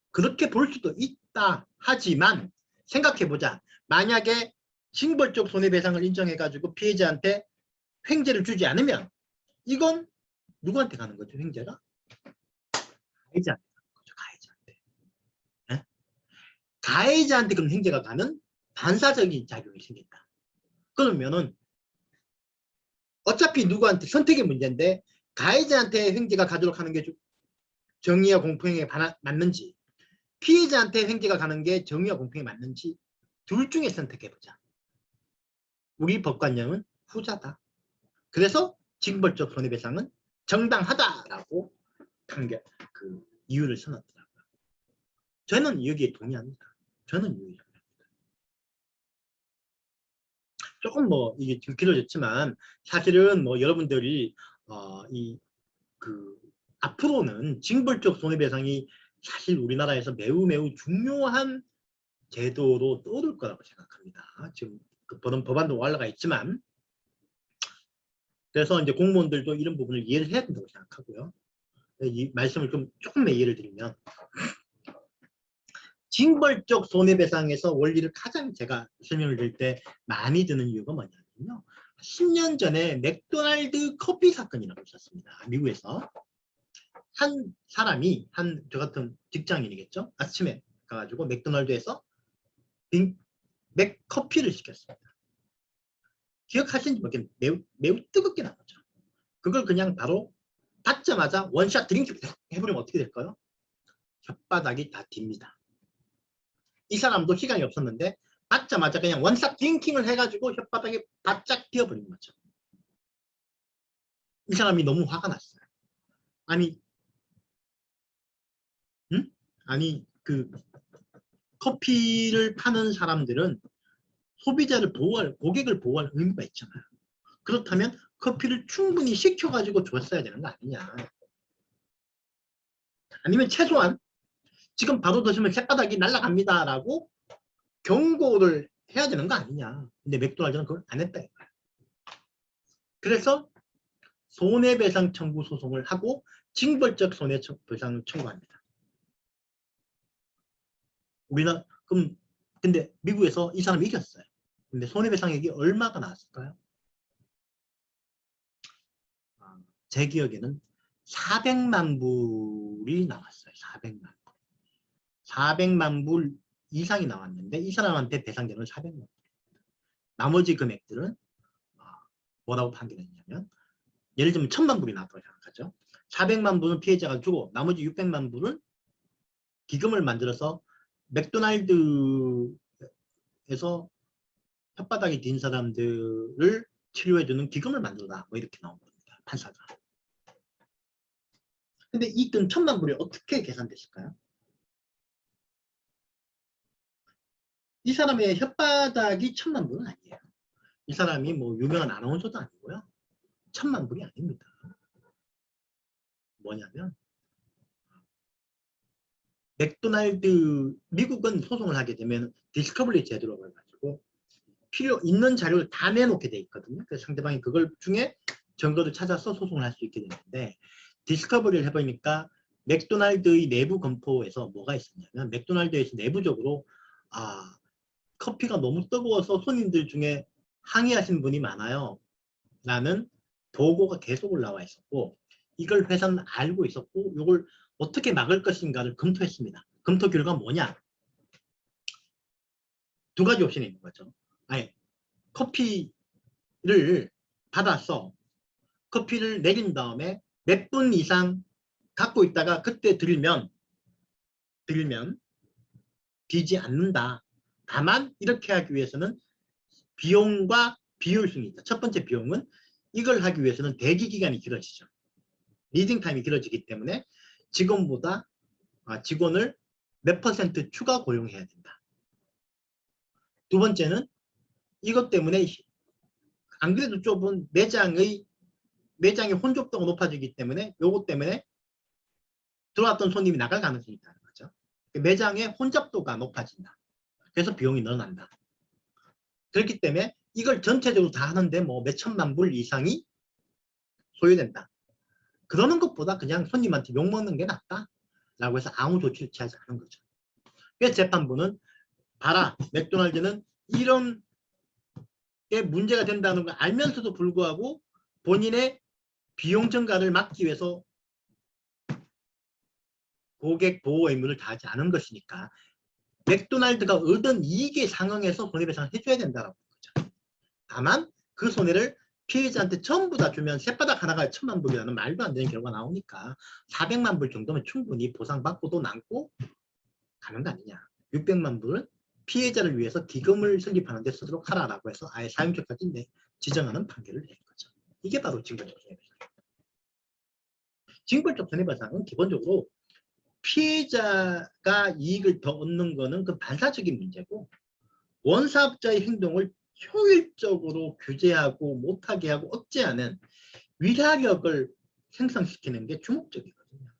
그렇게 볼 수도 있다 하지만 생각해보자. 만약에 징벌적 손해배상을 인정해가지고 피해자한테 횡재를 주지 않으면 이건 누구한테 가는 거죠? 횡재가? 가해자한테 가는 거죠. 가해자한테. 네? 가해자한테 그럼 횡재가 가는 반사적인 작용이 생긴다. 그러면은 어차피 누구한테 선택의 문제인데 가해자한테 횡재가 가도록 하는 게 정의와 공평에 맞는지, 피해자한테 횡재가 가는 게 정의와 공평에 맞는지 둘 중에 선택해보자. 우리 법관념은 후자다. 그래서 징벌적 손해배상은 정당하다라고 그 이유를 써놨더라고요. 저는 여기에 동의합니다. 저는 유의합니다. 조금 뭐 이게 좀 길어졌지만 사실은 뭐 여러분들이 앞으로는 징벌적 손해배상이 사실 우리나라에서 매우 중요한 제도로 떠오를 거라고 생각합니다. 지금 그 법안도 올라가 있지만, 그래서 이제 공무원들도 이런 부분을 이해를 해야 된다고 생각하고요. 이 말씀을 좀 조금만 예를 드리면, 징벌적 손해배상에서 원리를 가장 제가 설명을 드릴 때 많이 드는 이유가 뭐냐면요. 10년 전에 맥도날드 커피 사건이라고 있었습니다. 미국에서. 한 사람이, 저 같은 직장인이겠죠? 아침에 가가지고 맥도날드에서 맥커피를 시켰습니다. 기억하시는지 모르겠는데 매우 뜨겁게 나왔죠. 그걸 그냥 바로 받자마자 원샷 드링킹 해버리면 어떻게 될까요? 혓바닥이 다 딥니다. 이 사람도 시간이 없었는데 받자마자 그냥 원샷 드링킹을 해가지고 혓바닥이 바짝 띄어버린 거죠. 이 사람이 너무 화가 났어요. 아니, 응? 아니 그 커피를 파는 사람들은 소비자를 보호할, 고객을 보호할 의무가 있잖아요. 그렇다면 커피를 충분히 식혀가지고 줬어야 되는 거 아니냐. 아니면 최소한 지금 바로 드시면 쇳바닥이 날아갑니다 라고 경고를 해야 되는 거 아니냐. 근데 맥도날드는 그걸 안 했다. 그래서 손해배상 청구 소송을 하고 징벌적 손해배상을 청구합니다. 우리나라 그럼 근데 미국에서 이 사람이 이겼어요. 근데 손해배상액이 얼마가 나왔을까요? 제 기억에는 400만 불이 나왔어요. 400만 불. 400만 불 이상이 나왔는데 이 사람한테 배상되는 400만 불. 나머지 금액들은 뭐라고 판결했냐면 예를 들면 1000만 불이 나왔다고 생각하죠. 400만 불은 피해자가 주고 나머지 600만 불은 기금을 만들어서 맥도날드에서 혓바닥이 딘 사람들을 치료해주는 기금을 만들어라. 뭐 이렇게 나온 겁니다. 판사가. 근데 이 돈 1000만 불이 어떻게 계산됐을까요? 이 사람의 혓바닥이 1000만 불은 아니에요. 이 사람이 뭐 유명한 아나운서도 아니고요. 1000만 불이 아닙니다. 뭐냐면 맥도날드 미국은 소송을 하게 되면 디스커버리 제도라고 해가지고 필요 있는 자료를 다 내놓게 돼 있거든요. 그래서 상대방이 그걸 중에 증거를 찾아서 소송을 할 수 있게 되는데 디스커버리를 해보니까 맥도날드의 내부 검토에서 뭐가 있었냐면 맥도날드에서 내부적으로 커피가 너무 뜨거워서 손님들 중에 항의하신 분이 많아요. 라는 보고가 계속 올라와 있었고 이걸 회사는 알고 있었고 이걸 어떻게 막을 것인가를 검토했습니다. 검토 결과 뭐냐? 두 가지 옵션이 있는 거죠. 아니, 커피를 받아서 커피를 내린 다음에 몇 분 이상 갖고 있다가 그때 들면 비지 않는다. 다만 이렇게 하기 위해서는 비용과 비효율성이 있다. 첫 번째 비용은 이걸 하기 위해서는 대기 기간이 길어지죠. 리딩 타임이 길어지기 때문에 직원을 몇 % 추가 고용해야 된다. 두 번째는 이것 때문에 안 그래도 좁은 매장의 혼잡도가 높아지기 때문에 요것 때문에 들어왔던 손님이 나갈 가능성이 있다는 거죠. 매장의 혼잡도가 높아진다. 그래서 비용이 늘어난다. 그렇기 때문에 이걸 전체적으로 다 하는데 뭐 몇천만 불 이상이 소요된다. 그러는 것보다 그냥 손님한테 욕먹는 게 낫다. 라고 해서 아무 조치를 취하지 않은 거죠. 그래서 재판부는 봐라, 맥도날드는 이런 게 문제가 된다는 걸 알면서도 불구하고 본인의 비용 증가를 막기 위해서 고객 보호 의무를 다하지 않은 것이니까 맥도날드가 얻은 이익에 상응해서 손해배상을 해줘야 된다는 거죠. 다만 그 손해를 피해자한테 전부 다 주면 쇳바닥 하나가 1000만 불이라는 말도 안 되는 결과가 나오니까 400만 불 정도면 충분히 보상받고도 남고 가는 거 아니냐. 600만 불은 피해자를 위해서 기금을 설립하는 데 쓰도록 하라라고 해서 아예 사용처까지 지정하는 판결을 낸 거죠. 이게 바로 징벌적 손해배상입니다. 징벌적 손해배상은 기본적으로 피해자가 이익을 더 얻는 거는 그 반사적인 문제고 원사업자의 행동을 효율적으로 규제하고 못하게 하고 억제하는 위화력을 생성시키는 게 주목적이거든요.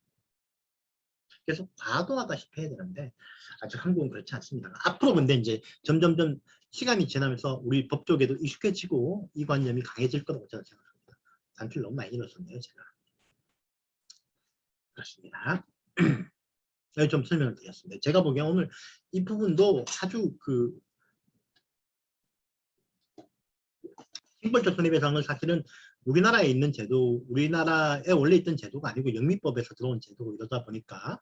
그래서 과도하다시피 해야 되는데 아직 한국은 그렇지 않습니다. 앞으로 근데 이제 점점점 시간이 지나면서 우리 법 쪽에도 익숙해지고 이 관념이 강해질 거라고 저는 생각합니다. 단추를 너무 많이 넣었었네요, 제가. 그렇습니다. 좀 설명을 드렸습니다. 제가 보기엔 오늘 이 부분도 아주 징벌적 손해배상은 사실은 우리나라에 있는 제도, 우리나라에 원래 있던 제도가 아니고 영미법에서 들어온 제도고 이러다 보니까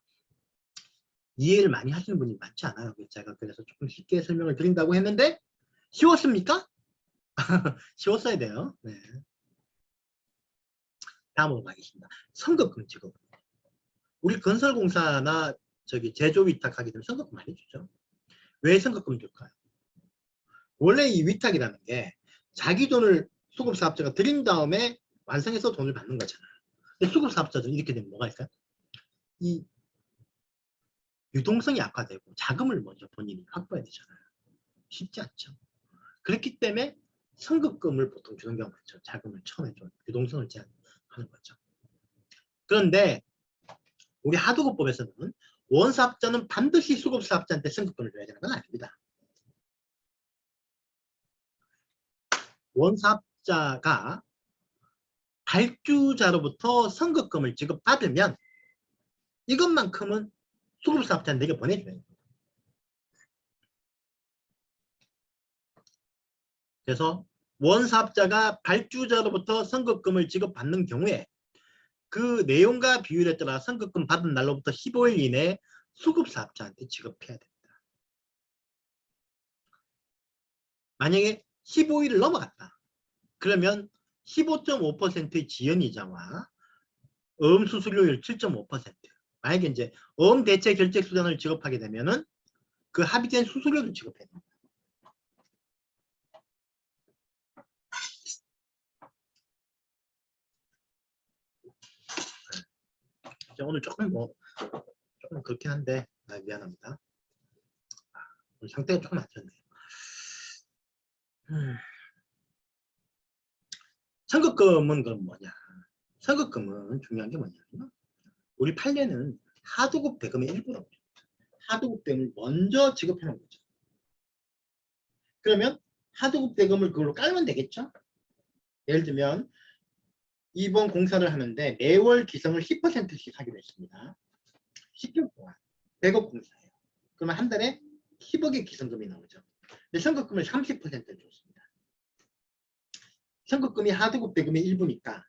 이해를 많이 하시는 분이 많지 않아요. 제가 그래서 조금 쉽게 설명을 드린다고 했는데 쉬웠습니까? 쉬웠어야 돼요. 네. 다음으로 가겠습니다. 선급금 지급. 우리 건설공사나 제조 위탁하게 되면 선급금 많이 주죠. 왜 선급금 줄까요? 원래 이 위탁이라는 게 자기 돈을 수급사업자가 들인 다음에 완성해서 돈을 받는 거잖아요. 근데 수급사업자들은 이렇게 되면 뭐가 있을까요? 이 유동성이 악화되고 자금을 먼저 본인이 확보해야 되잖아요. 쉽지 않죠. 그렇기 때문에 선급금을 보통 주는 경우가 많죠. 자금을 처음에 좀 유동성을 제한하는 거죠. 그런데 우리 하도급법에서는 원사업자는 반드시 수급사업자한테 선급금을 줘야 되는 건 아닙니다. 원사업자가 발주자로부터 선급금을 지급받으면 이것만큼은 수급사업자한테 보내줘야 돼요. 그래서 원사업자가 발주자로부터 선급금을 지급받는 경우에 그 내용과 비율에 따라 선급금 받은 날로부터 15일 이내에 수급사업자한테 지급해야 됩니다. 만약에 15일을 넘어갔다. 그러면 15.5%의 지연이자와 어음수수료율 7.5%. 만약에 이제 어음대체 결제수단을 지급하게 되면은 그 합의된 수수료도 지급해야 됩니다. 오늘 조금 조금 그렇긴 한데 미안합니다. 오늘 상태가 조금 안 좋네요. 선급금은 그럼 뭐냐? 선급금은 중요한 게 뭐냐면 우리 판례는 하도급 대금의 일부라고. 하도급 대금을 먼저 지급해 놓은 거죠. 그러면 하도급 대금을 그걸로 깔면 되겠죠? 예를 들면 이번 공사를 하는데 매월 기성을 10%씩 하기로 했습니다. 10개월 동안 100억 공사예요. 그러면 한 달에 10억의 기성금이 나오죠. 근데 선급금을 30%를 줬습니다. 선급금이 하도급 대금의 일부니까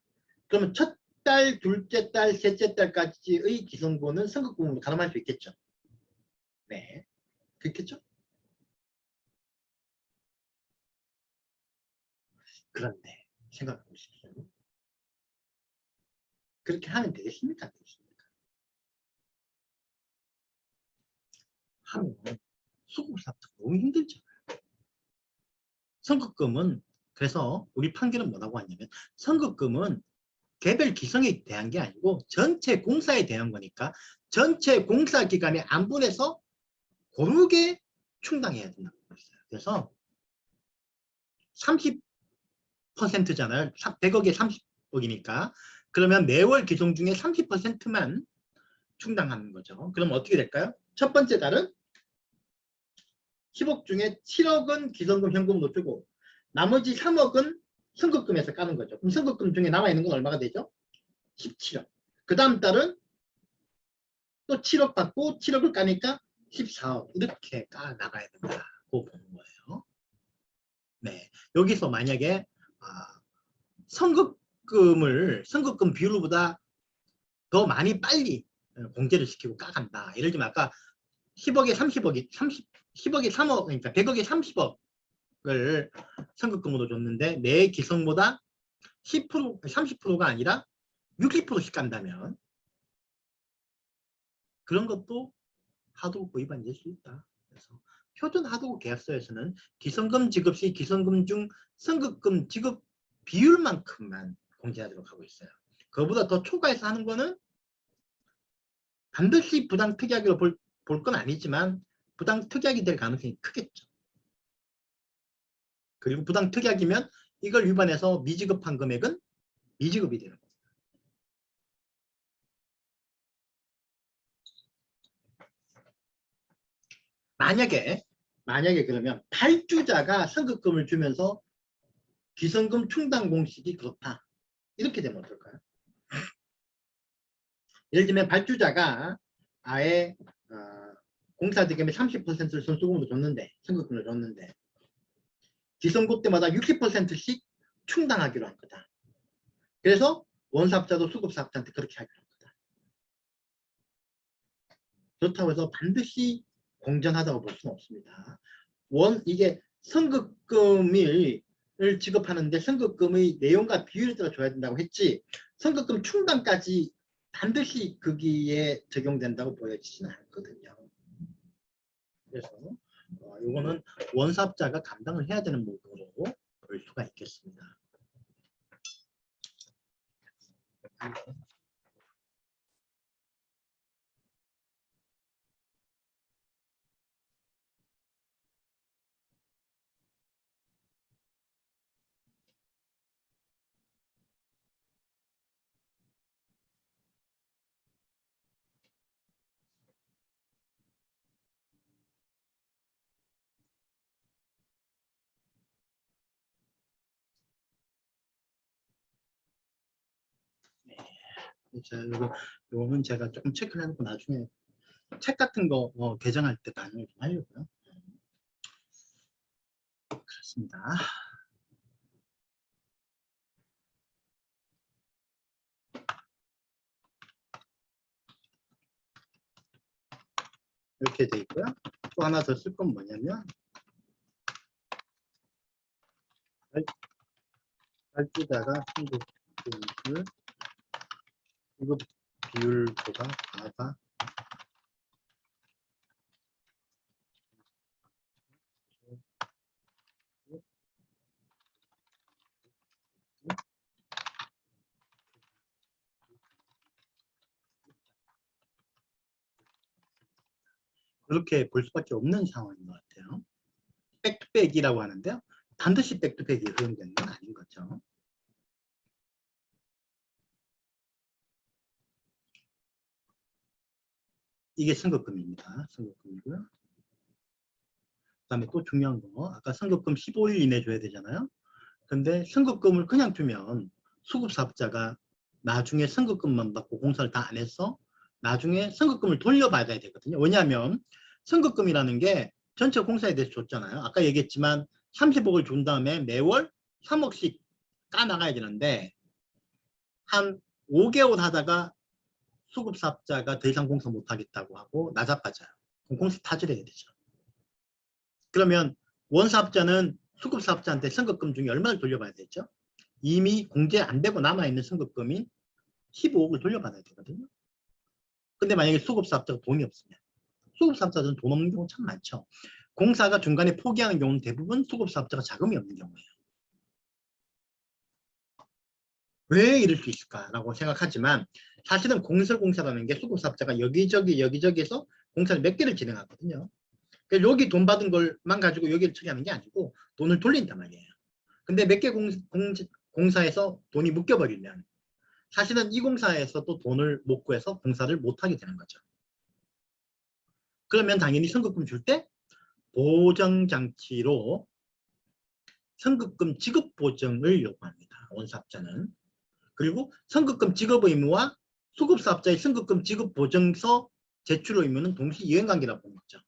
그러면 첫 달, 둘째 달, 셋째 달까지의 기성분은 선급금으로 가름할 수 있겠죠. 네, 그렇겠죠. 그런데 생각해 보십시오. 그렇게 하면 되겠습니까? 안 되겠습니까? 하면 수급사업자가 너무 힘들잖아요. 선급금은 그래서 우리 판결은 뭐라고 하냐면 선급금은 개별 기성에 대한 게 아니고 전체 공사에 대한 거니까 전체 공사 기간에 안분해서 고르게 충당해야 된다고 했어요. 그래서 30%잖아요. 100억에 30억이니까 그러면 매월 기성 중에 30%만 충당하는 거죠. 그럼 어떻게 될까요? 첫 번째 달은 10억 중에 7억은 기성금 현금으로 주고 나머지 3억은 선급금에서 까는 거죠. 그럼 선급금 중에 남아있는 건 얼마가 되죠? 17억. 그 다음 달은 또 7억 받고 7억을 까니까 14억 이렇게 까 나가야 된다고 보는 거예요. 네, 여기서 만약에 선급금 비율보다 더 많이 빨리 공제를 시키고 까간다. 예를 들면 아까 10억에 10억에 3억, 그러니까 100억에 30억을 선급금으로 줬는데 내 기성보다 10%, 30%가 아니라 60%씩 간다면 그런 것도 하도급 위반이 될 수 있다. 그래서 표준 하도급 계약서에서는 기성금 지급 시 기성금 중 선급금 지급 비율만큼만 공제하도록 하고 있어요. 그거보다 더 초과해서 하는 거는 반드시 부당 특약으로 볼 건 아니지만 부당 특약이 될 가능성이 크겠죠. 그리고 부당 특약이면 이걸 위반해서 미지급한 금액은 미지급이 되는 겁니다. 만약에 그러면 발주자가 선급금을 주면서 기성금 충당 공식이 그렇다. 이렇게 되면 어떨까요? 예를 들면 발주자가 아예 공사 대금의 30%를 선수금으로 줬는데 선급금을 줬는데 기성급 때마다 60%씩 충당하기로 한 거다. 그래서 원사업자도 수급사업자한테 그렇게 하기로 한 거다. 그렇다고 해서 반드시 공정하다고 볼 수는 없습니다. 이게 선급금을 지급하는데 선급금의 내용과 비율에 따라 줘야 된다고 했지 선급금 충당까지 반드시 거기에 적용된다고 보여지지는 않거든요. 그래서 이거는 원사업자가 감당을 해야 되는 부분으로 볼 수가 있겠습니다. 요거는 제가 조금 체크를 해놓고 나중에 책 같은 거 개정할 때 반영을 좀 하려고요. 그렇습니다. 이렇게 돼 있고요. 또 하나 더 쓸 건 뭐냐면 발주자가 선급금을 지급 비율보다 과하다. 그렇게 볼 수밖에 없는 상황인 것 같아요. 백투백이라고 하는데요. 반드시 백투백이 허용되는 건 아닌 거죠. 이게 선급금입니다. 선급금이고요. 그 다음에 또 중요한 거, 아까 선급금 15일 이내 줘야 되잖아요. 근데 선급금을 그냥 주면 수급사업자가 나중에 선급금만 받고 공사를 다 안 해서 나중에 선급금을 돌려받아야 되거든요. 왜냐하면 선급금이라는 게 전체 공사에 대해서 줬잖아요. 아까 얘기했지만 30억을 준 다음에 매월 3억씩 까나가야 되는데 한 5개월 하다가 수급사업자가 더 이상 공사 못하겠다고 하고 나자빠져요. 그럼 공사 타질해야 되죠. 그러면 원사업자는 수급사업자한테 선급금 중에 얼마를 돌려받아야 되죠? 이미 공제 안 되고 남아있는 선급금인 15억을 돌려받아야 되거든요. 근데 만약에 수급사업자가 돈이 없으면, 수급사업자들은 돈 없는 경우 참 많죠. 공사가 중간에 포기하는 경우는 대부분 수급사업자가 자금이 없는 경우예요. 왜 이럴 수 있을까라고 생각하지만 사실은 공설공사라는 게 수급사업자가 여기저기에서 공사를 몇 개를 진행하거든요. 그러니까 여기 돈 받은 걸만 가지고 여기를 처리하는 게 아니고 돈을 돌린단 말이에요. 근데 몇 개 공사에서 돈이 묶여버리면 사실은 이 공사에서 또 돈을 못 구해서 공사를 못하게 되는 거죠. 그러면 당연히 선급금 줄 때 보정장치로 선급금 지급 보정을 요구합니다. 원사업자는. 그리고 선급금 지급 의무와 수급사업자의 선급금 지급 보정서 제출 의무는 동시 이행관계라고 보는 거죠.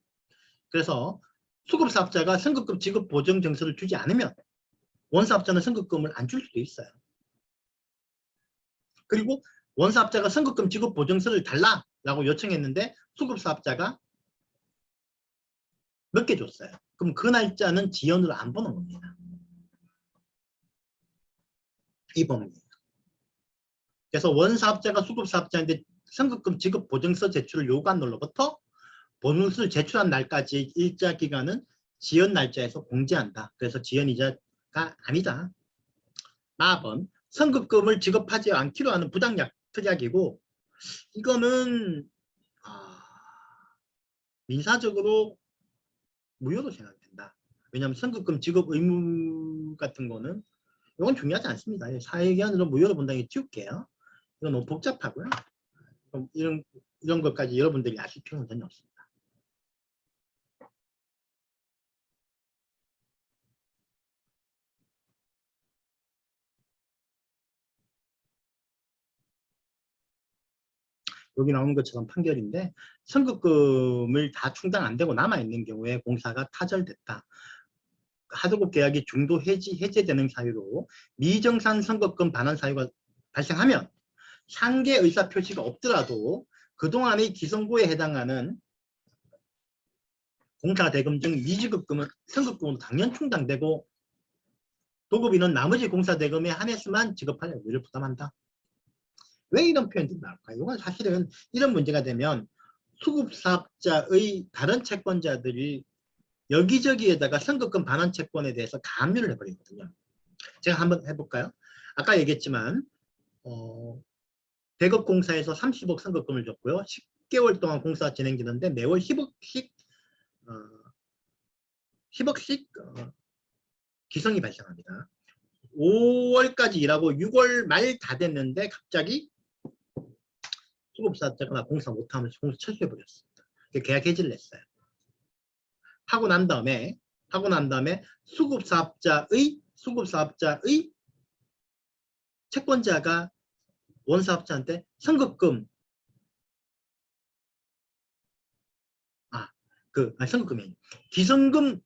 그래서 수급사업자가 선급금 지급 보정 정서를 주지 않으면 원사업자는 선급금을 안 줄 수도 있어요. 그리고 원사업자가 선급금 지급 보정서를 달라라고 요청했는데 수급사업자가 몇 개 줬어요. 그럼 그 날짜는 지연으로 안 보는 겁니다. 이 범위예요. 그래서 원사업자가 수급사업자한테 선급금 지급 보정서 제출을 요구한 날로부터 보증서를 제출한 날까지 일자 기간은 지연 날짜에서 공제한다. 그래서 지연이자가 아니다. 4번 선급금을 지급하지 않기로 하는 부당약 특약이고 이거는 민사적으로 무효로 생각된다. 왜냐하면 선급금 지급 의무 같은 거는 이건 중요하지 않습니다. 사회기관으로 무효로 본다는 게 띄울게요. 이건 너무 복잡하고요. 이런 것까지 여러분들이 아실 필요는 전혀 없습니다. 여기 나오는 것처럼 판결인데 선급금을 다 충당 안 되고 남아있는 경우에 공사가 타절됐다. 하도급 계약이 중도 해제되는 사유로 미정산 선급금 반환 사유가 발생하면 상계 의사표시가 없더라도 그동안의 기성고에 해당하는 공사대금 등 미지급금은 선급금으로 당연 충당되고 도급인은 나머지 공사대금에 한해서만 지급할 의무를 부담한다. 왜 이런 표현들이 나올까요? 이건 사실은 이런 문제가 되면 수급사업자의 다른 채권자들이 여기저기에다가 선급금 반환 채권에 대해서 가압류를 해버리거든요. 제가 한번 해볼까요? 아까 얘기했지만 대급공사에서 30억 선급금을 줬고요. 10개월 동안 공사가 진행되는데 매월 10억씩 기성이 발생합니다. 5월까지 일하고 6월 말 다 됐는데 갑자기 수급사업자가 공사 못하면서 공사 철수해버렸습니다. 계약 해지를 했어요. 하고 난 다음에 수급사업자의 채권자가 원사업자한테 선급금 선급금이 아니에요. 기성금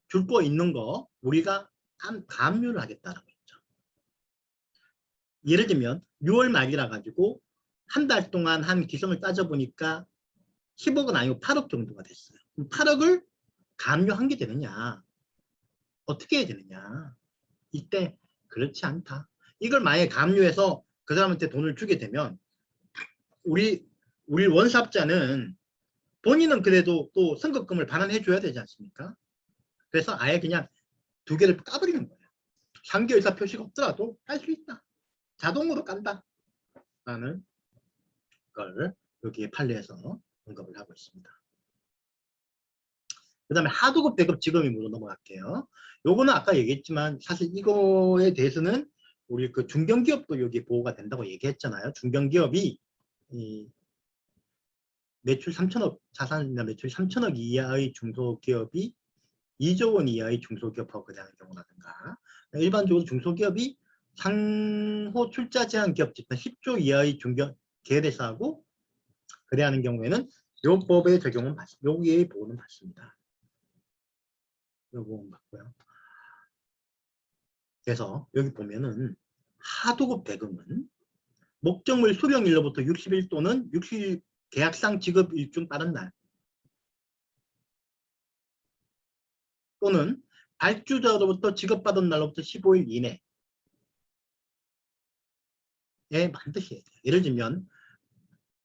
줄 거 있는 거 우리가 가압류를 하겠다라고 했죠. 예를 들면 6월 말이라 가지고 한 달 동안 한 기성을 따져보니까 10억은 아니고 8억 정도가 됐어요. 그럼 8억을 가압류한 게 되느냐? 어떻게 해야 되느냐? 이때 그렇지 않다. 이걸 만약에 가압류해서 그 사람한테 돈을 주게 되면 우리 원사업자는 본인은 그래도 또 선급금을 반환해 줘야 되지 않습니까? 그래서 아예 그냥 두 개를 까버리는 거예요. 상계의사 표시가 없더라도 할 수 있다. 자동으로 깐다. 라는 걸 여기에 판례에서 언급을 하고 있습니다. 그 다음에 하도급 배급 지급 의무로 넘어갈게요. 요거는 아까 얘기했지만 사실 이거에 대해서는 우리 그 중견기업도 여기 보호가 된다고 얘기했잖아요. 중견기업이 이 매출 3천억, 자산이나 매출 3천억 이하의 중소기업이 2조 원 이하의 중소기업하고 거래하는 경우라든가, 일반적으로 중소기업이 상호 출자 제한 기업 집단 10조 이하의 계열회사하고 거래하는 경우에는 요 법의 적용은 여기에 보호는 받습니다. 요 보호는 받고요. 그래서 여기 보면은 하도급 대금은 목적물 수령일로부터 60일 또는 60일 계약상 지급일 중 빠른 날 또는 발주자로부터 지급받은 날로부터 15일 이내에 반드시 해야 돼요. 예를 들면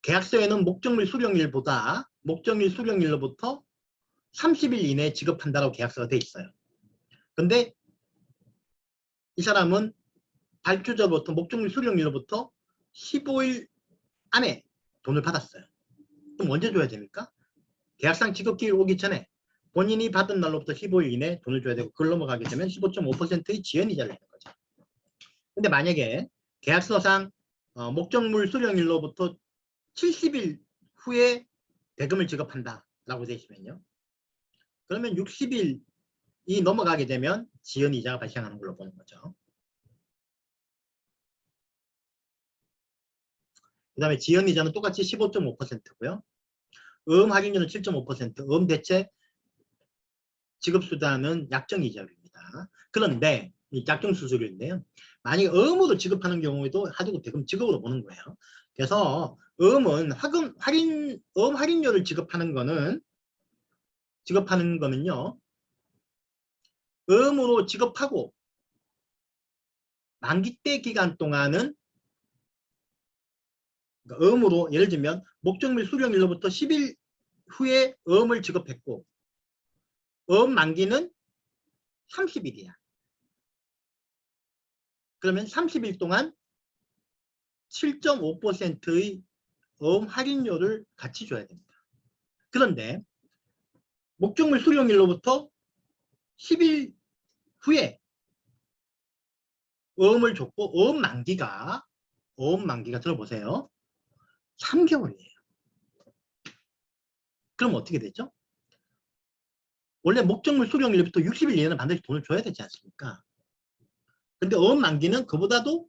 계약서에는 목적물 수령일로부터 30일 이내에 지급한다라고 계약서가 돼 있어요. 근데 이 사람은 발주자로부터 목적물 수령일로부터 15일 안에 돈을 받았어요. 그럼 언제 줘야 됩니까? 계약상 지급기일 오기 전에 본인이 받은 날로부터 15일 이내에 돈을 줘야 되고, 그걸 넘어가게 되면 15.5%의 지연이자를 내는 거죠. 근데 만약에 계약서상 목적물 수령일로부터 70일 후에 대금을 지급한다라고 되어 있으면요, 그러면 60일이 넘어가게 되면 지연이자가 발생하는 걸로 보는 거죠. 그 다음에 지연이자는 똑같이 15.5%고요. 할인율은 7.5%, 대체 지급수단은 약정이자율입니다. 그런데 이 약정수수료인데요. 만약에 음으로 지급하는 경우에도 하도급 대금 지급으로 보는 거예요. 그래서 할인료를 지급하는 거는요. 음으로 지급하고 만기 때 기간 동안은, 그러니까 음으로 예를 들면 목적물 수령일로부터 10일 후에 음을 지급했고 만기는 30일이야. 그러면 30일 동안 7.5%의 할인료를 같이 줘야 됩니다. 그런데 목적물 수령일로부터 10일 후에 을 줬고 만기가 들어보세요. 3개월이에요. 그럼 어떻게 되죠? 원래 목적물 수령일부터 60일 이내는 반드시 돈을 줘야 되지 않습니까? 근데 만기는 그보다도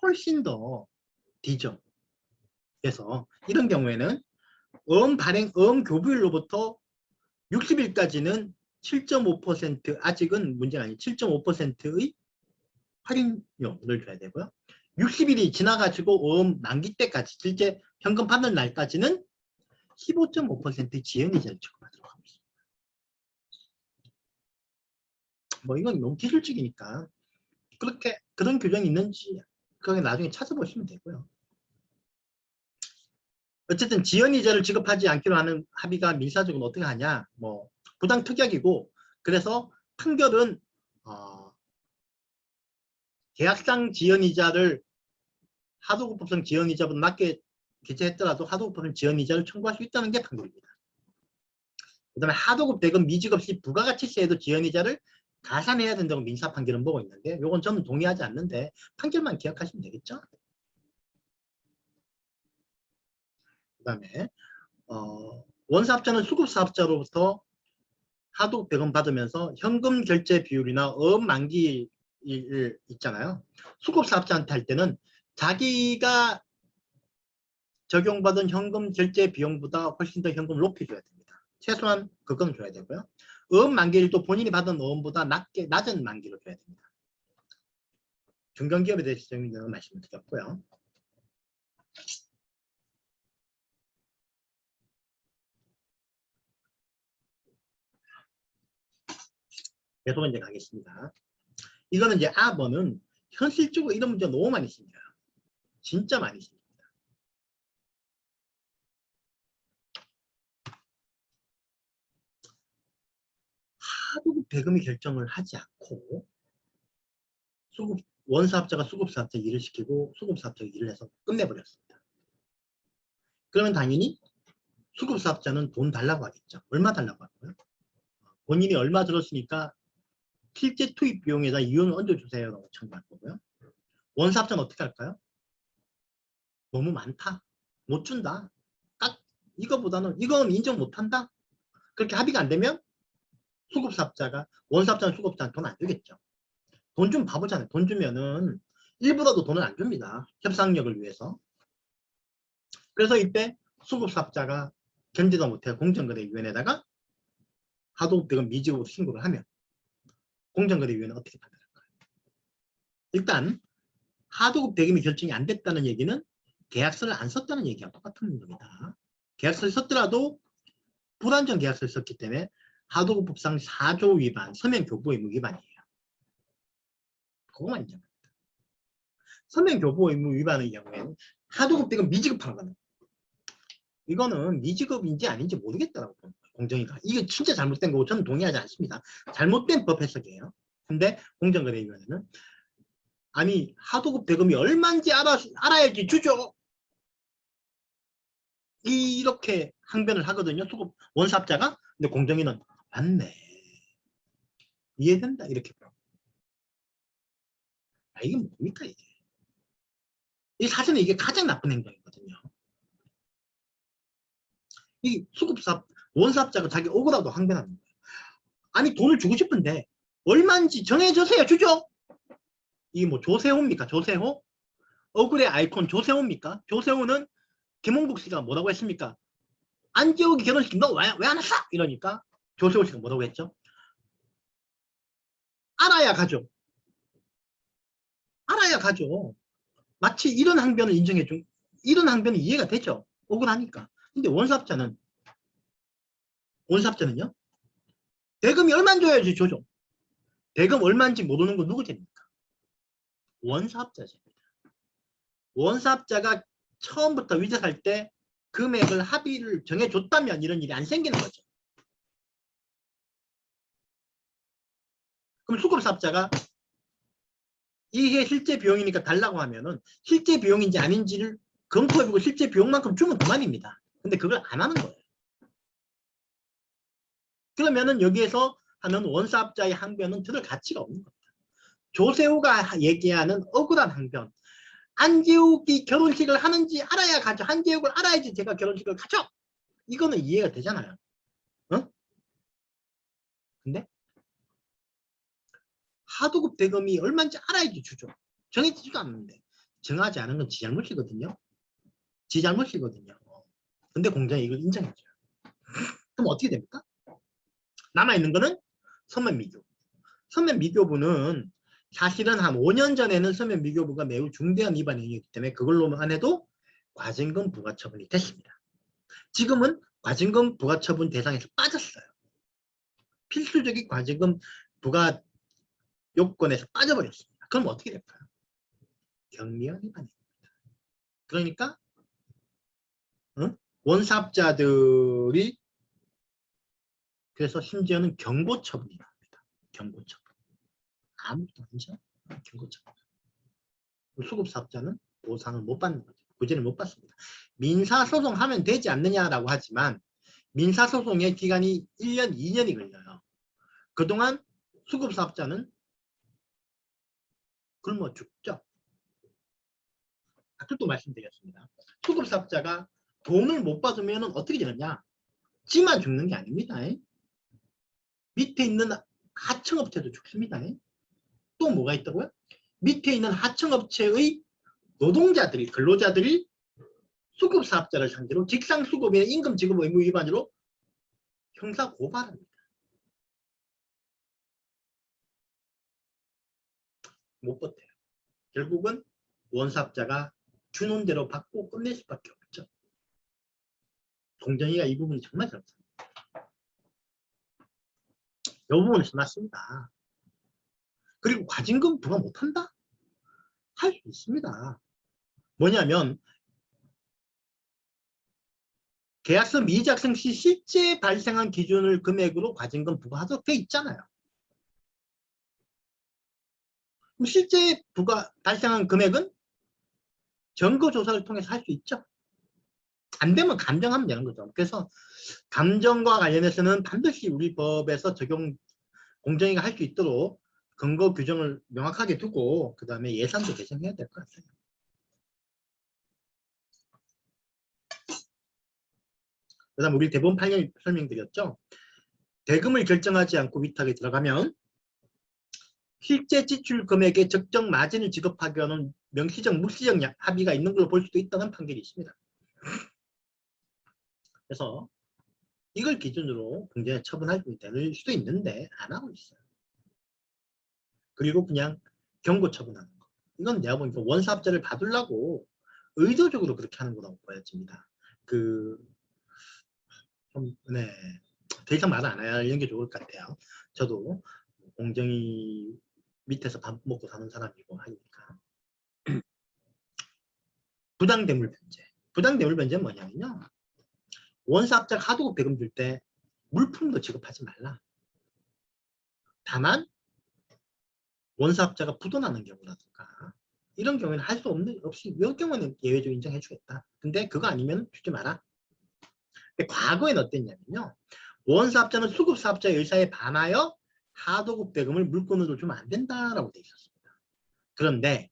훨씬 더 뒤죠. 그래서 이런 경우에는 교부일로부터 60일까지는 7.5% 아직은 문제가 아니에요. 7.5%의 할인료를 줘야 되고요. 60일이 지나가지고 만기 때까지 실제 현금 받는 날까지는 15.5%의 지연이자를 지급하도록 하고 있습니다. 이건 너무 기술적이니까 그런 규정이 있는지 그거 나중에 찾아보시면 되고요. 어쨌든 지연이자를 지급하지 않기로 하는 합의가 민사적으로 어떻게 하냐, 뭐 부당특약이고, 그래서 판결은 계약상 지연이자를 하도급법상 지연이자보다 낮게 개최했더라도 하도급법은 지연이자를 청구할 수 있다는 게 판결입니다. 그 다음에 하도급 대금 미지급 시 부가가치세에도 지연이자를 가산해야 된다고 민사 판결은 보고 있는데, 요건 저는 동의하지 않는데 판결만 기억하시면 되겠죠. 그 다음에 원사업자는 수급사업자로부터 하도급 대금 받으면서 현금 결제 비율이나 어업 만기일 있잖아요. 수급사업자한테 할 때는 자기가 적용받은 현금 결제 비용보다 훨씬 더 현금을 높여줘야 됩니다. 최소한 그건 줘야 되고요. 어업 만기일도 본인이 받은 어음보다 낮은 만기로 줘야 됩니다. 중견기업에 대해서 정리되는 말씀을 드렸고요. 계속 이제 가겠습니다. 이거는 이제 아버는 현실적으로 이런 문제 너무 많이 생겨요. 진짜 많이 생깁니다. 하도급 대금이 결정을 하지 않고 원사업자가 수급사업자 일을 시키고 수급사업자가 일을 해서 끝내버렸습니다. 그러면 당연히 수급사업자는 돈 달라고 하겠죠. 얼마 달라고 하고요. 본인이 얼마 들었으니까 실제 투입 비용에다 이윤을 얹어주세요 라고 청구할 거고요. 원사업자는 어떻게 할까요? 너무 많다. 못 준다. 딱 이거보다는 이건 인정 못한다. 그렇게 합의가 안 되면 수급사업자가 원사업자는 수급자한테 돈 안 주겠죠. 돈 좀 바보잖아요. 돈 주면은 일부라도 돈을 안 줍니다. 협상력을 위해서. 그래서 이때 수급사업자가 견디다 못해 공정거래위원회에다가 하도급 대금 미지급으로 신고를 하면 공정거래위원회는 어떻게 판단할까요? 일단 하도급 대금이 결정이 안 됐다는 얘기는 계약서를 안 썼다는 얘기와 똑같은 겁니다. 계약서를 썼더라도 불완전 계약서를 썼기 때문에 하도급법상 4조 위반, 서면 교부 의무 위반이에요. 그거만 인정합니다. 서면 교부 의무 위반의 경우에는 하도급 대금 미지급하는 거는 이거는 미지급인지 아닌지 모르겠다라고 봅니다. 공정위가. 이게 진짜 잘못된 거고 저는 동의하지 않습니다. 잘못된 법 해석이에요. 근데 공정거래위원회는 아니 하도급 대금이 얼마인지 알아야지 주죠. 이렇게 항변을 하거든요. 수급 원사업자가. 근데 공정위는 맞네. 이해된다. 이렇게. 이게 뭡니까 이게. 이 사실은 이게 가장 나쁜 행동이거든요. 이 원사업자가 자기 억울하도 항변하는 거예요. 아니 돈을 주고 싶은데 얼마인지 정해주세요. 주죠. 이게 뭐 조세호입니까? 조세호? 억울의 아이콘 조세호입니까? 조세호는 김홍국 씨가 뭐라고 했습니까? 안재욱이 결혼식 너 왜 안 왔어? 이러니까 조세호 씨가 뭐라고 했죠? 알아야 가죠. 알아야 가죠. 마치 이런 항변을 인정해준 이런 항변이 이해가 되죠. 억울하니까. 근데 원사업자는요 대금이 얼마인지 줘야지 줘죠. 대금 얼마인지 모르는 건 누구 죄입니까? 원사업자입니다. 원사업자가 처음부터 위탁할 때 금액을 합의를 정해줬다면 이런 일이 안 생기는 거죠. 그럼 수급사업자가 이게 실제 비용이니까 달라고 하면은 실제 비용인지 아닌지를 검토해보고 실제 비용만큼 주면 그만입니다. 근데 그걸 안 하는 거예요. 그러면은 여기에서 하는 원사업자의 항변은 들을 가치가 없는 겁니다. 조세호가 얘기하는 억울한 항변. 안재욱이 결혼식을 하는지 알아야 가죠. 안재욱을 알아야지 제가 결혼식을 가죠. 이거는 이해가 되잖아요. 어? 근데 하도급 대금이 얼마인지 알아야지 주죠. 정해지지도 않는데 정하지 않은 건 지 잘못이거든요. 지 잘못이거든요. 근데 공장이 이걸 인정해줘요. 그럼 어떻게 됩니까? 남아있는 거는 서면미교부. 서면미교부는 사실은 한 5년 전에는 서면미교부가 매우 중대한 위반 행위이기 때문에 그걸로만 해도 과징금 부과처분이 됐습니다. 지금은 과징금 부과처분 대상에서 빠졌어요. 필수적인 과징금 부과 요건에서 빠져버렸습니다. 그럼 어떻게 될까요? 경미한 위반입니다. 그러니까 원사업자들이 그래서 심지어는 경고처분이 나옵니다. 경고처분. 아무것도 아니죠. 경고처분. 수급사업자는 보상을 못 받는 거죠. 구제를 못 받습니다. 민사소송하면 되지 않느냐라고 하지만 민사소송의 기간이 1년, 2년이 걸려요. 그동안 수급사업자는 굶어 죽죠. 아까도 말씀드렸습니다. 수급사업자가 돈을 못 받으면 어떻게 되느냐? 지만 죽는 게 아닙니다. 밑에 있는 하청업체도 죽습니다. 또 뭐가 있다고요? 밑에 있는 하청업체의 노동자들이, 근로자들이 수급사업자를 상대로 직상수급이나 임금지급 의무 위반으로 형사고발합니다. 못 버텨요. 결국은 원사업자가 주는 대로 받고 끝낼 수밖에 없죠. 공정위가 이 부분이 정말 잘못합니다. 이 부분에서 맞습니다. 그리고 과징금 부과 못한다? 할 수 있습니다. 뭐냐면 계약서 미작성 시 실제 발생한 기준을 금액으로 과징금 부과하도록 돼 있잖아요. 그럼 실제 발생한 금액은 점거조사를 통해서 할 수 있죠. 안 되면 감정하면 되는 거죠. 그래서 감정과 관련해서는 반드시 우리 법에서 공정위가 할 수 있도록 근거 규정을 명확하게 두고 그 다음에 예산도 개정해야 될 것 같아요. 그 다음 우리 대법원 판례 설명드렸죠. 대금을 결정하지 않고 위탁에 들어가면 실제 지출 금액의 적정 마진을 지급하기 위한 명시적 묵시적 합의가 있는 걸로 볼 수도 있다는 판결이 있습니다. 그래서 이걸 기준으로 공정에 처분할 수도 있는데 안 하고 있어요. 그리고 그냥 경고 처분하는 거. 이건 내가 보니까 원사업자를 받으려고 의도적으로 그렇게 하는 거라고 보여집니다. 네. 더 이상 말을 안 하는 게 좋을 것 같아요. 저도 공정위 밑에서 밥 먹고 사는 사람이고 하니까. 부당대물 변제. 부당대물 변제는 뭐냐면요. 원사업자가 하도급 대금 줄 때 물품도 지급하지 말라. 다만 원사업자가 부도나는 경우라든가 이런 경우에는 할 수 없이 이런 경우는 예외적으로 인정해 주겠다. 근데 그거 아니면 주지 마라. 근데 과거에는 어땠냐면요. 원사업자는 수급사업자의 의사에 반하여 하도급 대금을 물건으로 주면 안 된다라고 돼 있었습니다. 그런데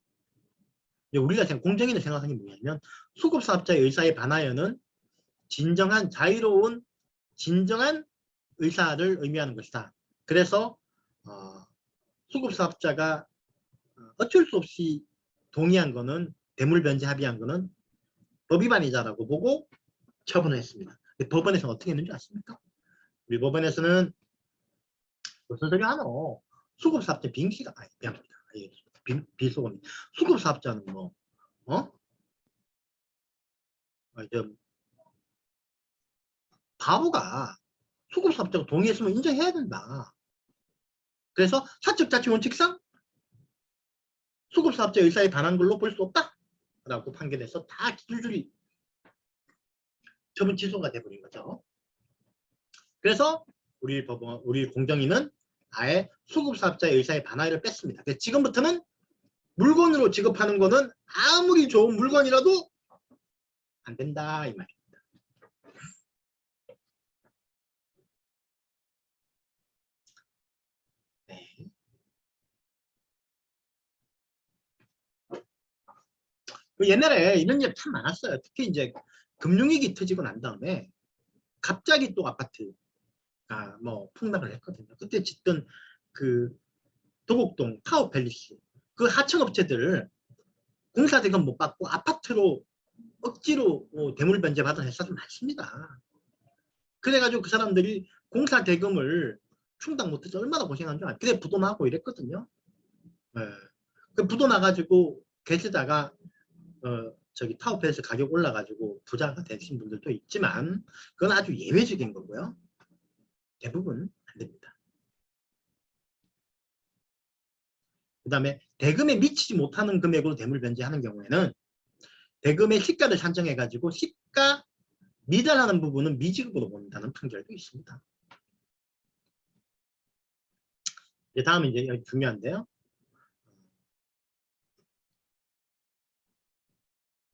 우리가 공정위는 생각하는 게 뭐냐면 수급사업자의 의사에 반하여는 진정한 자유로운 진정한 의사를 의미하는 것이다. 그래서 수급사업자가 어쩔 수 없이 동의한 거는 대물 변제 합의한 거는 법 위반이다라고 보고 처분을 했습니다. 법원에서는 어떻게 했는지 아십니까? 우리 법원에서는 무슨 소리 하노? 수급사업자 빙시가 미안합니다. 비속은 수급사업자는 뭐 바보가 수급사업자가 동의했으면 인정해야 된다. 그래서 사측자치원칙상 수급사업자 의사에 반한 걸로 볼 수 없다. 라고 판결해서 다 줄줄이 처분 취소가 돼버린 거죠. 그래서 우리 공정위는 아예 수급사업자의 의사에 반하를 뺐습니다. 그래서 지금부터는 물건으로 지급하는 거는 아무리 좋은 물건이라도 안 된다 이 말입니다. 네. 옛날에 이런 일 참 많았어요. 특히 이제 금융위기 터지고 난 다음에 갑자기 또 아파트가 폭락을 했거든요. 그때 짓던 그 도곡동 타워팰리스 그 하청업체들 공사대금 못 받고 아파트로 억지로 대물 변제 받은 회사도 많습니다. 그래가지고 그 사람들이 공사대금을 충당 못해서 얼마나 고생한 줄 알아요. 그래 부도 나고 이랬거든요. 네. 그 부도 나가지고 계시다가 타워팰리스 가격 올라가지고 부자가 되신 분들도 있지만 그건 아주 예외적인 거고요. 대부분 안 됩니다. 그 다음에 대금에 미치지 못하는 금액으로 대물 변제하는 경우에는 대금의 시가를 산정해 가지고 시가 미달하는 부분은 미지급으로 본다는 판결도 있습니다. 다음은 이제 여기 중요한데요.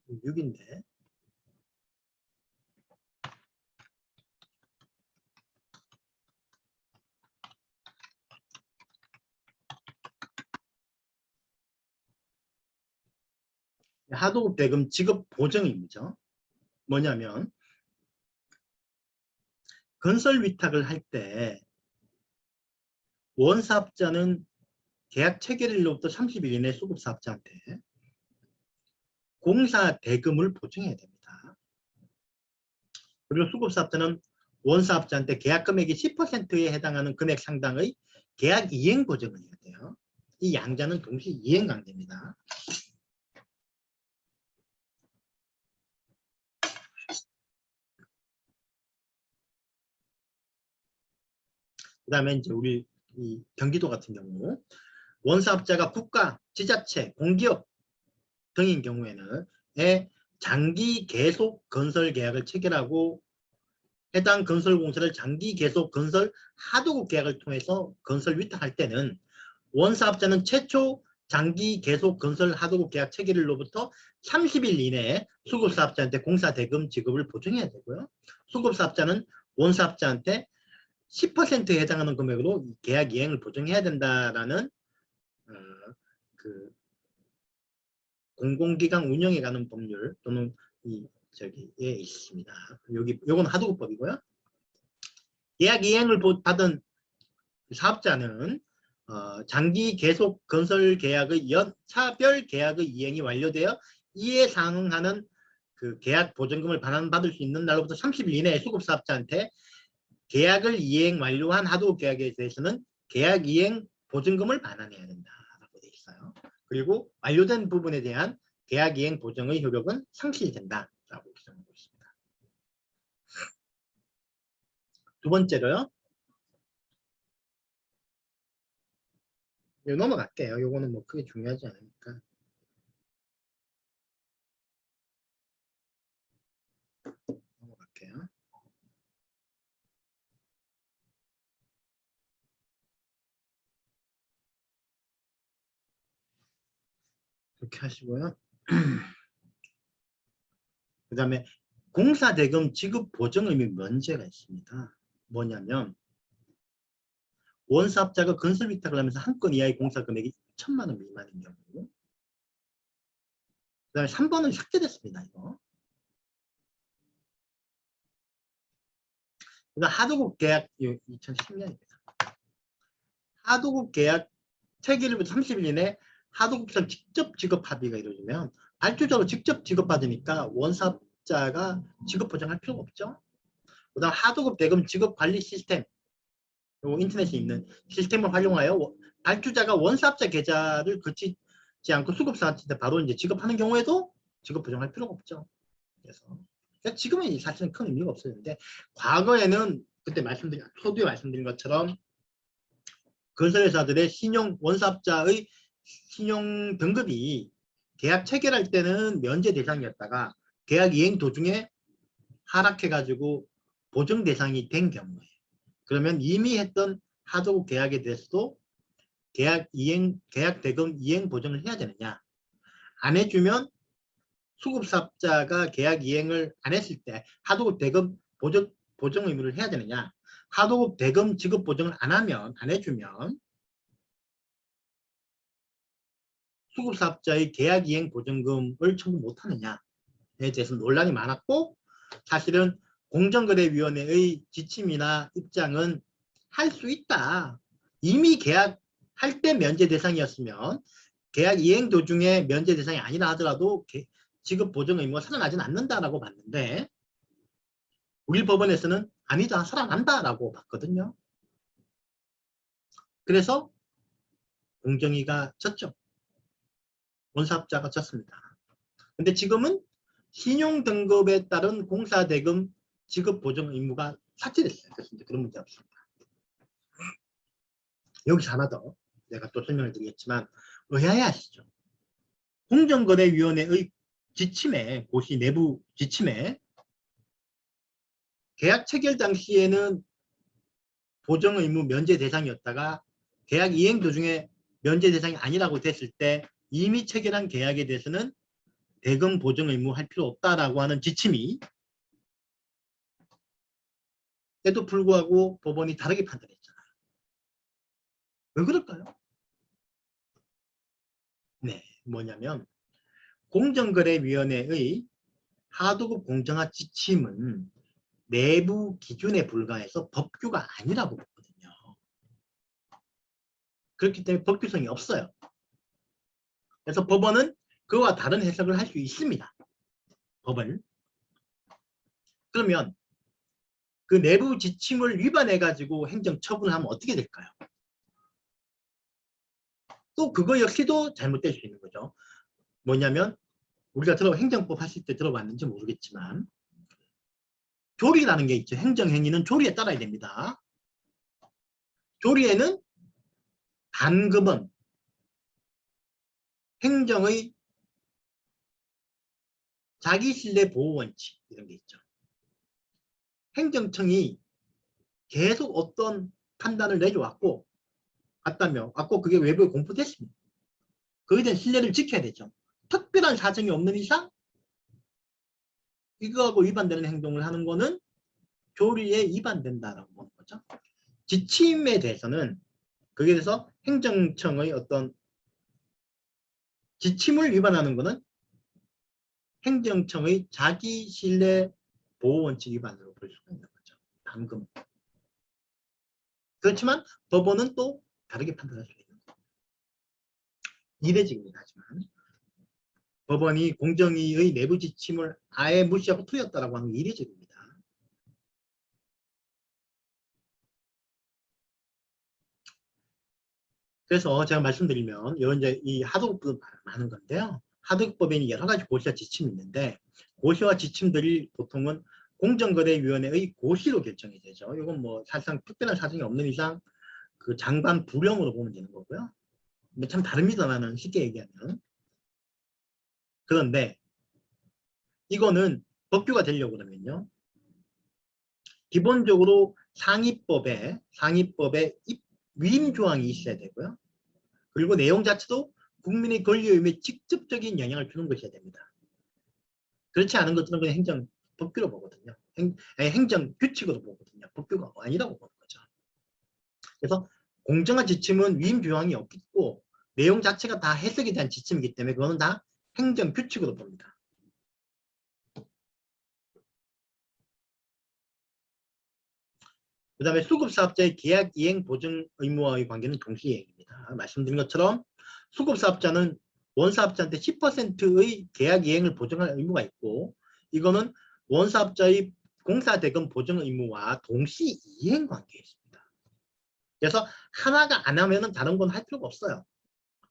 6인데 하도급 대금 지급 보증임이죠. 뭐냐면 건설 위탁을 할 때 원사업자는 계약 체결일로부터 30일 이내 수급사업자한테 공사 대금을 보증해야 됩니다. 그리고 수급사업자는 원사업자한테 계약 금액이 10%에 해당하는 금액 상당의 계약 이행 보증을 해야 돼요. 이 양자는 동시 이행 관계입니다. 그 다음에 이제 우리 이 경기도 같은 경우 원사업자가 국가, 지자체, 공기업 등인 경우에는 장기 계속 건설 계약을 체결하고 해당 건설 공사를 장기 계속 건설 하도급 계약을 통해서 건설 위탁할 때는 원사업자는 최초 장기 계속 건설 하도급 계약 체결일로부터 30일 이내에 수급사업자한테 공사 대금 지급을 보증해야 되고요. 수급사업자는 원사업자한테 10%에 해당하는 금액으로 계약 이행을 보증해야 된다라는 그 공공기관 운영에 관한 법률 또는 저기에 있습니다. 요건 하도급법이고요. 계약 이행을 받은 사업자는 장기 계속 건설 계약의 차별 계약의 이행이 완료되어 이에 상응하는 그 계약 보증금을 반환받을 수 있는 날로부터 30일 이내에 수급사업자한테 계약을 이행 완료한 하도급 계약에 대해서는 계약 이행 보증금을 반환해야 된다라고 되어 있어요. 그리고 완료된 부분에 대한 계약 이행 보증의 효력은 상실된다라고 규정하고 있습니다. 두 번째로요. 이거 넘어갈게요. 요거는 뭐 크게 중요하지 않으니까. 넘어갈게요. 이렇게 하시고요. 그 다음에 공사대금 지급 보증 의무 면제가 있습니다. 뭐냐면 원사업자가 건설 위탁을 하면서 한 건 이하의 공사 금액이 1,000만 원 미만인 경우. 그 다음에 3번은 삭제됐습니다. 이거. 그다음 하도급 계약 2010년입니다. 하도급 계약 체결일부터 30일 이내 하도급상 직접 지급 합의가 이루어지면 발주자로 직접 지급받으니까 원사업자가 지급 보장할 필요가 없죠. 그다음 하도급 대금 지급 관리 시스템, 인터넷에 있는 시스템을 활용하여 발주자가 원사업자 계좌를 거치지 않고 수급사한테 바로 이제 지급하는 경우에도 지급 보장할 필요가 없죠. 그래서 지금은 사실은 큰 의미가 없었는데 과거에는 그때 초두에 말씀드린 것처럼 건설회사들의 원사업자의 신용 등급이 계약 체결할 때는 면제 대상이었다가 계약 이행 도중에 하락해가지고 보증 대상이 된 경우에 그러면 이미 했던 하도급 계약에 대해서도 계약 대금 이행 보증을 해야 되느냐? 안 해주면 수급사업자가 계약 이행을 안 했을 때 하도급 대금 보증 의무를 해야 되느냐? 하도급 대금 지급 보증을 안 해주면 수급사업자의 계약 이행 보증금을 청구 못하느냐에 대해서 논란이 많았고 사실은 공정거래위원회의 지침이나 입장은 할 수 있다. 이미 계약할 때 면제 대상이었으면 계약 이행 도중에 면제 대상이 아니라 하더라도 지급 보증 의무가 살아나지는 않는다라고 봤는데 우리 법원에서는 아니다, 살아난다라고 봤거든요. 그래서 공정위가 졌죠. 원사업자가 졌습니다. 근데 지금은 신용등급에 따른 공사대금 지급 보증 의무가 삭제됐어요. 그래서 이제 그런 문제 없습니다. 여기서 하나 더 내가 또 설명을 드리겠지만 의아해 하시죠. 공정거래위원회의 지침에, 고시 내부 지침에 계약 체결 당시에는 보정의무 면제 대상이었다가 계약 이행 도중에 면제 대상이 아니라고 됐을 때 이미 체결한 계약에 대해서는 대금 보정 의무 할 필요 없다라고 하는 지침이 에도 불구하고 법원이 다르게 판단했잖아요. 왜 그럴까요? 네, 뭐냐면 공정거래위원회의 하도급 공정화 지침은 내부 기준에 불과해서 법규가 아니라고 보거든요. 그렇기 때문에 법규성이 없어요. 그래서 법원은 그와 다른 해석을 할 수 있습니다. 법을. 그러면 그 내부 지침을 위반해가지고 행정처분을 하면 어떻게 될까요? 또 그거 역시도 잘못될 수 있는 거죠. 뭐냐면 우리가 행정법 하실 때 들어봤는지 모르겠지만 조리라는 게 있죠. 행정행위는 조리에 따라야 됩니다. 조리에는 단금은 행정의 자기신뢰 보호 원칙 이런 게 있죠. 행정청이 계속 어떤 판단을 내려왔고 왔고 그게 외부에 공포됐습니다. 그에 대한 신뢰를 지켜야 되죠. 특별한 사정이 없는 이상 이거하고 위반되는 행동을 하는 거는 조리에 위반된다라고 보는 거죠. 지침에 대해서는 거기에 대해서 행정청의 어떤 지침을 위반하는 것은 행정청의 자기신뢰 보호원칙 위반으로 볼 수가 있는 거죠. 방금. 그렇지만 법원은 또 다르게 판단할 수 있는 거죠. 이례적입니다. 하지만 법원이 공정위의 내부 지침을 아예 무시하고 틀렸다라고 하는 게 이례적입니다. 그래서 제가 말씀드리면 이제 이 하도급도 많은 건데요. 하도급법에는 여러 가지 고시와 지침이 있는데 고시와 지침들이 보통은 공정거래위원회의 고시로 결정이 되죠. 이건 뭐 사실상 특별한 사정이 없는 이상 그 장관 부령으로 보면 되는 거고요. 근데 참 다릅니다만은 쉽게 얘기하면. 그런데 이거는 법규가 되려고 그러면요. 기본적으로 상위법에 위임 조항이 있어야 되고요. 그리고 내용 자체도 국민의 권리의무에 직접적인 영향을 주는 것이어야 됩니다. 그렇지 않은 것들은 그냥 행정 법규로 보거든요. 행정 규칙으로 보거든요. 법규가 아니라고 보는 거죠. 그래서 공정한 지침은 위임 조항이 없고 내용 자체가 다 해석에 대한 지침이기 때문에 그거는 다 행정 규칙으로 봅니다. 그 다음에 수급사업자의 계약 이행 보증 의무와의 관계는 동시이행입니다. 말씀드린 것처럼 수급사업자는 원사업자한테 10%의 계약 이행을 보증할 의무가 있고 이거는 원사업자의 공사대금 보증 의무와 동시 이행 관계에 있습니다. 그래서 하나가 안 하면 다른 건 할 필요가 없어요.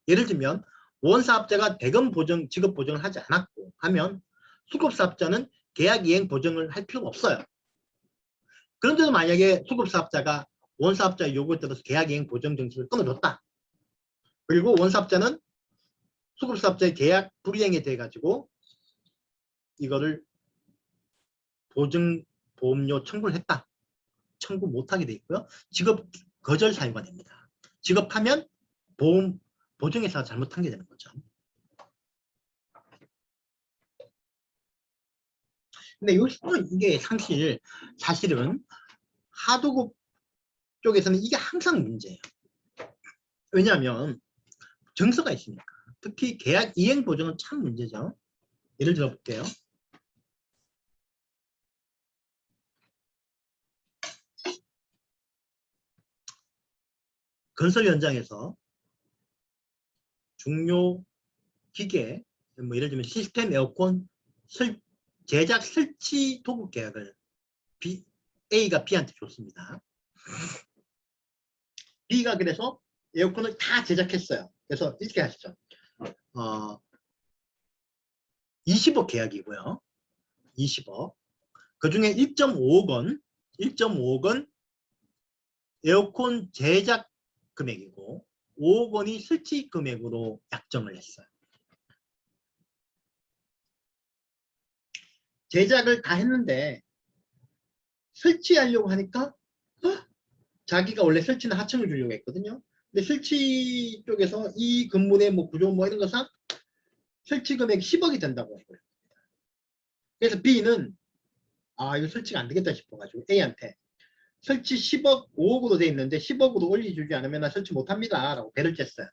예를 들면 원사업자가 대금 보증, 지급 보증을 하지 않았고 하면 수급사업자는 계약 이행 보증을 할 필요가 없어요. 그런데도 만약에 수급사업자가 원사업자의 요구에 따라서 계약이행 보증 정책을 끊어줬다. 그리고 원사업자는 수급사업자의 계약 불이행에 대해 가지고 이거를 보증보험료 청구를 했다. 청구 못하게 돼 있고요. 지급 거절 사유가 됩니다. 지급하면 보증회사가 잘못한 게 되는 거죠. 근데 이게 사실은 하도급 쪽에서는 이게 항상 문제예요. 왜냐하면 정서가 있으니까. 특히 계약 이행 보증은 참 문제죠. 예를 들어 볼게요. 건설 현장에서 중요 기계, 뭐 예를 들면 시스템 에어컨 제작 설치 도급 계약을 A가 B한테 줬습니다. B가 그래서 에어컨을 다 제작했어요. 그래서 이렇게 하시죠. 20억 계약이고요. 20억. 그 중에 1.5억 원 에어컨 제작 금액이고 5억 원이 설치 금액으로 약정을 했어요. 제작을 다 했는데 설치하려고 하니까 자기가 원래 설치는 하청을 주려고 했거든요. 근데 설치 쪽에서 이 건물의 뭐 구조 뭐 이런 것상 설치 금액이 10억이 된다고 해요. 그래서 B는 이거 설치가 안 되겠다 싶어가지고 A한테 설치 10억, 5억으로 돼 있는데 10억으로 올려주지 않으면 나 설치 못합니다 라고 배를 쬐어요.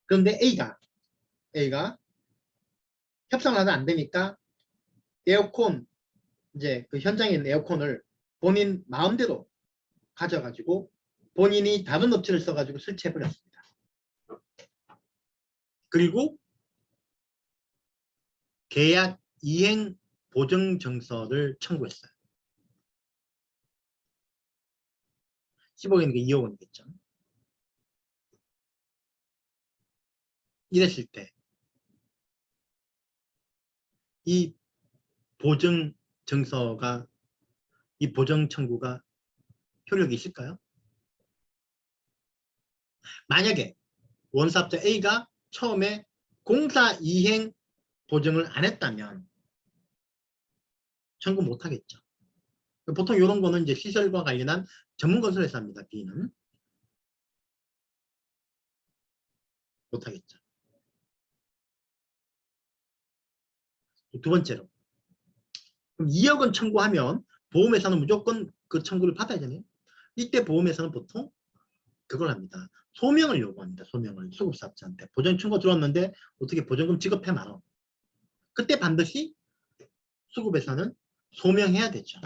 그런데 A가 협상을 하다 안 되니까 에어컨 이제 그 현장에 있는 에어컨을 본인 마음대로 가져가지고 본인이 다른 업체를 써가지고 설치해버렸습니다. 그리고 계약 이행 보증 증서를 청구했어요. 10억이니까 2억 원이겠죠. 이랬을 때 이 보증 증서가 이 보증 청구가 효력이 있을까요? 만약에 원사업자 A가 처음에 공사 이행 보증을 안 했다면 청구 못 하겠죠. 보통 이런 거는 이제 시설과 관련한 전문 건설 회사입니다. B는 못 하겠죠. 두 번째로 그럼 2억 원 청구하면 보험회사는 무조건 그 청구를 받아야 되네요. 이때 보험회사는 보통 그걸 합니다. 소명을 요구합니다. 소명을 수급사업자한테 보증 청구 들어왔는데 어떻게 보증금 지급해 말어. 그때 반드시 수급회사는 소명해야 되죠.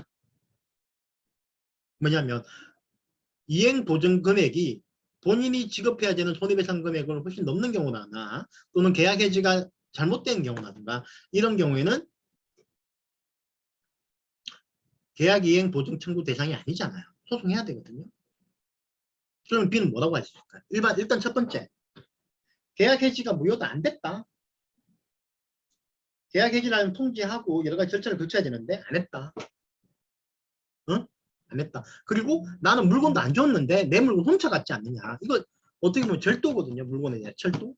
뭐냐면 이행 보증 금액이 본인이 지급해야 되는 손해배상 금액을 훨씬 넘는 경우나 또는 계약 해지가 잘못된 경우라든가 이런 경우에는 계약 이행 보증 청구 대상이 아니잖아요. 소송해야 되거든요. 그러면 B는 뭐라고 할 수 있을까요? 일단 첫 번째, 계약 해지가 무효도 안 됐다. 계약 해지라는 통지하고 여러 가지 절차를 거쳐야 되는데 안 했다. 응? 안 했다. 그리고 나는 물건도 안 줬는데 내 물건 훔쳐갔지 않느냐. 이거 어떻게 보면 절도거든요. 물건에 대한 철도.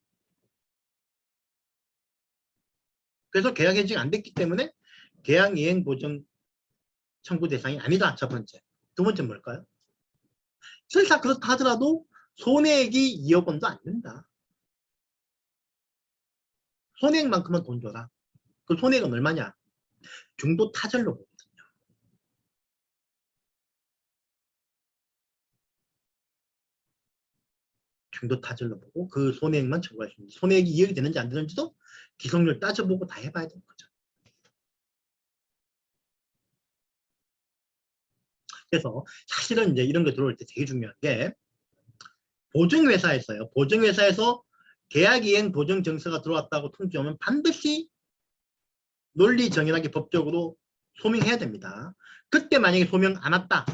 그래서 계약 해지가 안 됐기 때문에 계약 이행 보증 청구 대상이 아니다. 첫 번째. 두 번째 뭘까요? 설사 그렇다 하더라도 손해액이 2억 원도 안 된다. 손해액만큼은 돈 줘라. 그 손해액은 얼마냐? 중도 타절로 보거든요. 중도 타절로 보고 그 손해액만 청구할 수 있는. 손해액이 2억이 되는지 안 되는지도 기속률 따져보고 다 해봐야 되는 거죠. 그래서 사실은 이제 이런 거 들어올 때 되게 중요한 게 보증회사에서요. 보증회사에서 계약이행 보증증서가 들어왔다고 통지하면 반드시 논리정연하게 법적으로 소명해야 됩니다. 그때 만약에 소명 안 왔다.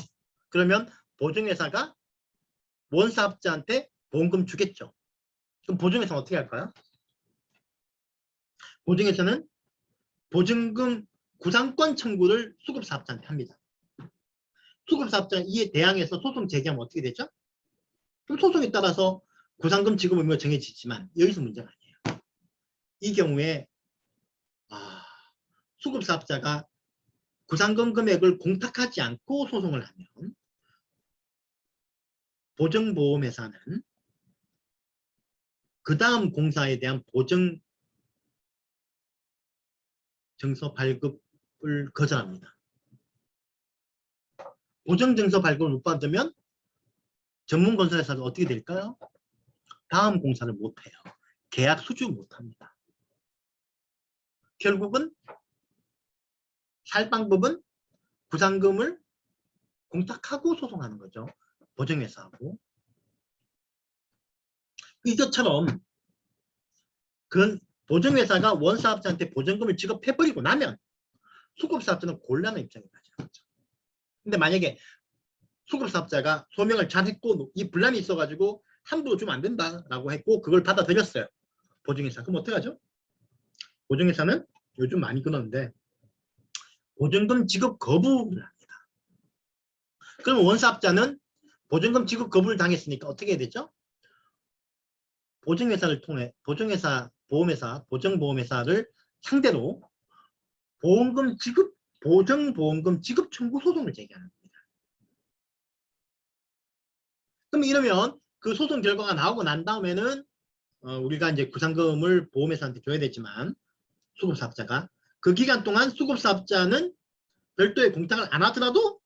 그러면 보증회사가 원사업자한테 보험금 주겠죠. 그럼 보증회사는 어떻게 할까요? 보증회사는 보증금 구상권 청구를 수급사업자한테 합니다. 수급사업자가 이에 대항해서 소송 제기하면 어떻게 되죠? 그럼 소송에 따라서 구상금 지급 의무가 정해지지만 여기서 문제가 아니에요. 이 경우에 수급사업자가 구상금 금액을 공탁하지 않고 소송을 하면 보증보험회사는 그 다음 공사에 대한 보증 증서 발급을 거절합니다. 보증 증서 발급을 못 받으면 전문 건설회사는 어떻게 될까요? 다음 공사를 못해요. 계약 수주 못합니다. 결국은 살 방법은 구상금을 공탁하고 소송하는 거죠. 보증회사하고. 이것처럼 그 보증회사가 원사업자한테 보증금을 지급해버리고 나면 수급사업자는 곤란한 입장에 빠지죠. 근데 만약에 수급사업자가 소명을 잘 했고 이 분란이 있어가지고 함부로 주면 안 된다라고 했고 그걸 받아들였어요. 보증회사. 그럼 어떡하죠? 보증회사는 요즘 많이 끊었는데 보증금 지급 거부를 합니다. 그러면 원사업자는 보증금 지급 거부를 당했으니까 어떻게 해야 되죠? 보증회사를 통해 보증보험회사를 상대로 보증보험금 지급 청구 소송을 제기하는 겁니다. 그럼 이러면 그 소송 결과가 나오고 난 다음에는 우리가 이제 구상금을 보험회사한테 줘야 되지만 수급사업자가 그 기간 동안 수급사업자는 별도의 공탁을 안 하더라도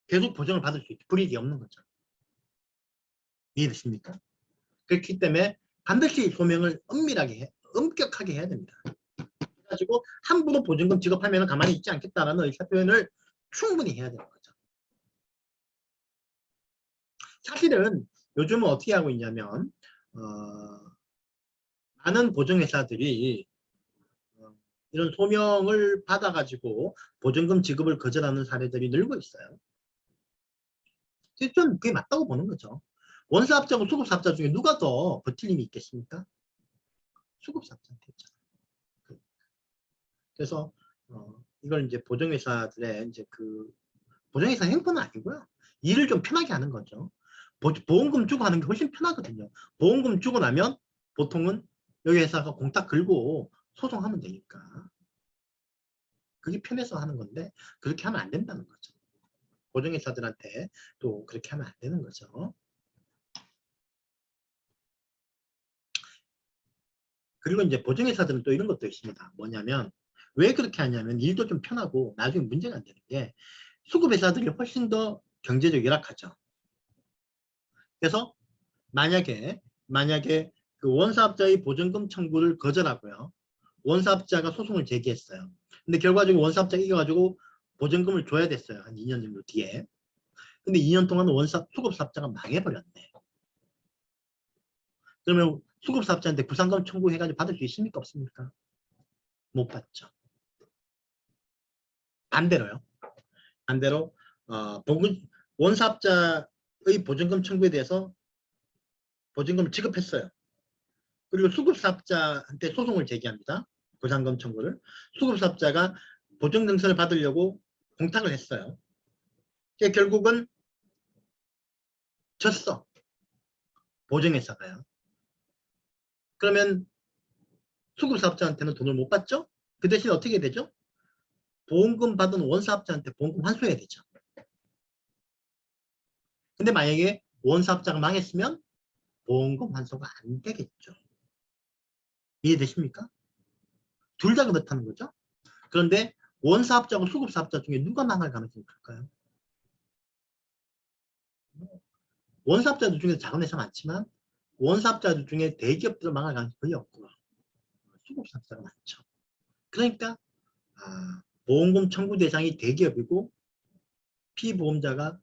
계속 보증을 받을 수 있죠. 불이익이 없는 거죠. 이해되십니까? 그렇기 때문에 반드시 소명을 엄격하게 해야 됩니다. 그래가지고 함부로 보증금 지급하면 가만히 있지 않겠다라는 의사표현을 충분히 해야 되는 거죠. 사실은 요즘은 어떻게 하고 있냐면 많은 보증회사들이 이런 소명을 받아가지고 보증금 지급을 거절하는 사례들이 늘고 있어요. 전 그게 맞다고 보는 거죠. 원사업자하고 수급사업자 중에 누가 더 버틸 힘이 있겠습니까? 수급사업자한테 있잖아요. 그래서 이걸 이제 보증회사들의 이제 그 보증회사 행포는 아니고요. 일을 좀 편하게 하는 거죠. 보험금 주고 하는 게 훨씬 편하거든요. 보험금 주고 나면 보통은 여기 회사가 공탁 걸고 소송하면 되니까. 그게 편해서 하는 건데 그렇게 하면 안 된다는 거죠. 보증회사들한테 또 그렇게 하면 안 되는 거죠. 그리고 이제 보증회사들은 또 이런 것도 있습니다. 뭐냐면 왜 그렇게 하냐면 일도 좀 편하고 나중에 문제가 안 되는 게 수급회사들이 훨씬 더 경제적 열악하죠. 그래서 만약에 그 원사업자의 보증금 청구를 거절하고요. 원사업자가 소송을 제기했어요. 근데 결과적으로 원사업자가 이겨가지고 보증금을 줘야 됐어요. 한 2년 정도 뒤에. 근데 2년 동안 수급사업자가 망해버렸네. 그러면 수급사업자한테 구상금 청구해가지고 받을 수 있습니까? 없습니까? 못 받죠. 반대로요. 반대로 원사업자의 보증금 청구에 대해서 보증금을 지급했어요. 그리고 수급사업자한테 소송을 제기합니다. 보상금 청구를. 수급사업자가 보증증서를 받으려고 공탁을 했어요. 결국은 졌어. 보증회사가요. 그러면 수급사업자한테는 돈을 못 받죠? 그 대신 어떻게 되죠? 보험금 받은 원사업자한테 보험금 환수해야 되죠. 근데 만약에 원사업자가 망했으면 보험금 환수가 안 되겠죠. 이해되십니까? 둘 다 그렇다는 거죠. 그런데 원사업자하고 수급사업자 중에 누가 망할 가능성이 클까요? 원사업자들 중에 작은 회사 많지만 원사업자들 중에 대기업들 망할 가능성이 거의 없고 수급사업자가 많죠. 그러니까 보험금 청구 대상이 대기업이고 피보험자가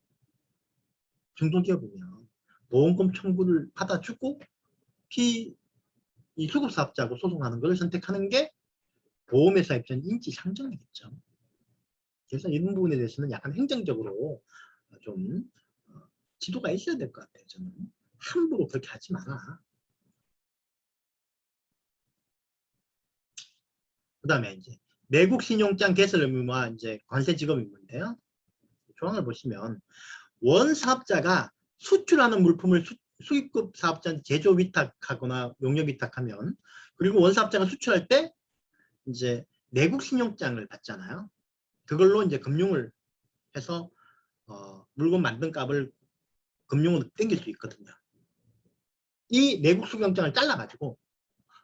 중소기업이면 보험금 청구를 받아주고 이 수급사업자하고 소송하는 것을 선택하는 게 보험회사 입장 인지상정이겠죠. 그래서 이런 부분에 대해서는 약간 행정적으로 좀 지도가 있어야 될 것 같아요. 저는 함부로 그렇게 하지 마라. 그 다음에 이제 내국 신용장 개설 의무와 이제 관세 지급 의무인데요. 조항을 보시면 원사업자가 수출하는 물품을 수입급 사업자한테 제조 위탁하거나 용역 위탁하면 그리고 원사업자가 수출할 때 이제 내국 신용장을 받잖아요. 그걸로 이제 금융을 해서 물건 만든 값을 금융으로 땡길 수 있거든요. 이 내국 신용장을 잘라가지고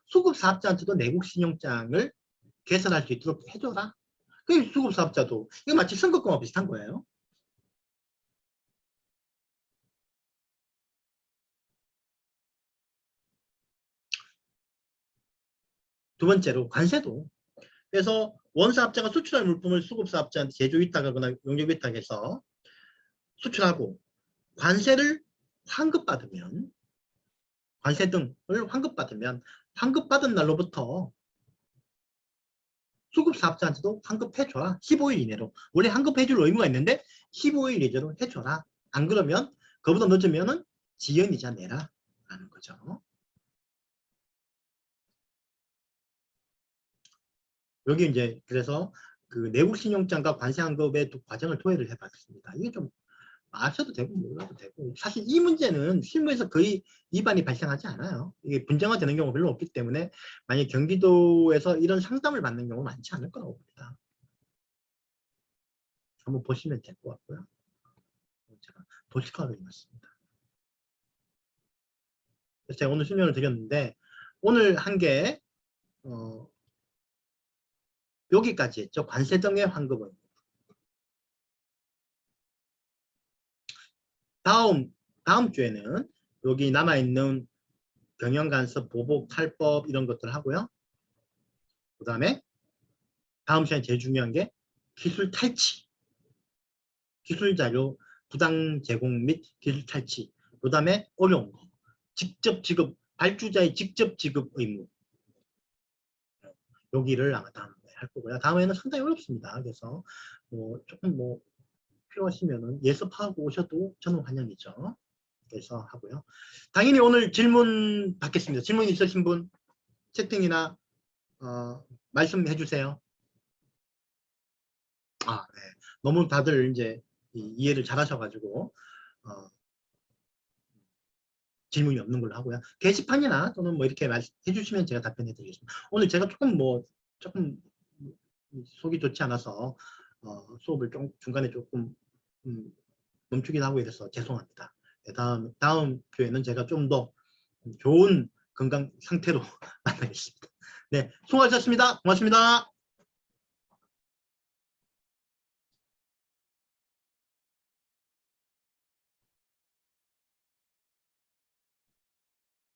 수급 사업자한테도 내국 신용장을 개설할 수 있도록 해줘라. 그 수급 사업자도 이거 마치 선거금과 비슷한 거예요. 두 번째로 관세도. 그래서 원사업자가 수출할 물품을 수급사업자한테 제조 위탁하거나 용역 위탁해서 수출하고 관세를 환급받으면 관세 등을 환급받으면 환급받은 날로부터 수급사업자한테도 환급해줘라. 15일 이내로. 원래 환급해줄 의무가 있는데 15일 이내로 해줘라. 안 그러면 그보다 늦으면 지연이자 내라 라는 거죠. 여기 이제 그래서 그 내국신용장과 관세환급의 두 과정을 토해를 해봤습니다. 이게 좀 아셔도 되고 몰라도 되고 사실 이 문제는 실무에서 거의 위반이 발생하지 않아요. 이게 분쟁화되는 경우가 별로 없기 때문에 만약 경기도에서 이런 상담을 받는 경우는 많지 않을 거라고 봅니다. 한번 보시면 될 것 같고요. 제가 도시과를 입었습니다. 그래서 제가 오늘 설명을 드렸는데 오늘 한 게 여기까지 했죠. 관세정의 환급은. 다음 주에는 여기 남아있는 경영간섭, 보복, 탈법 이런 것들 하고요. 그 다음에 다음 시간에 제일 중요한 게 기술 탈취. 기술 자료 부당 제공 및 기술 탈취. 그 다음에 어려운 거. 직접 지급, 발주자의 직접 지급 의무. 여기를 아마 다음에 할 거고요. 다음에는 상당히 어렵습니다. 그래서 조금 필요하시면은 예습하고 오셔도 저는 환영이죠. 그래서 하고요. 당연히 오늘 질문 받겠습니다. 질문 있으신 분 채팅이나 말씀해 주세요. 네. 너무 다들 이제 이해를 잘 하셔가지고 질문이 없는 걸로 하고요. 게시판이나 또는 뭐 이렇게 말씀해 주시면 제가 답변해 드리겠습니다. 오늘 제가 조금 속이 좋지 않아서 수업을 중간에 조금 멈추긴 하고 이래서 죄송합니다. 네, 다음 교회는 제가 좀 더 좋은 건강 상태로 만나겠습니다. 네, 수고하셨습니다. 고맙습니다.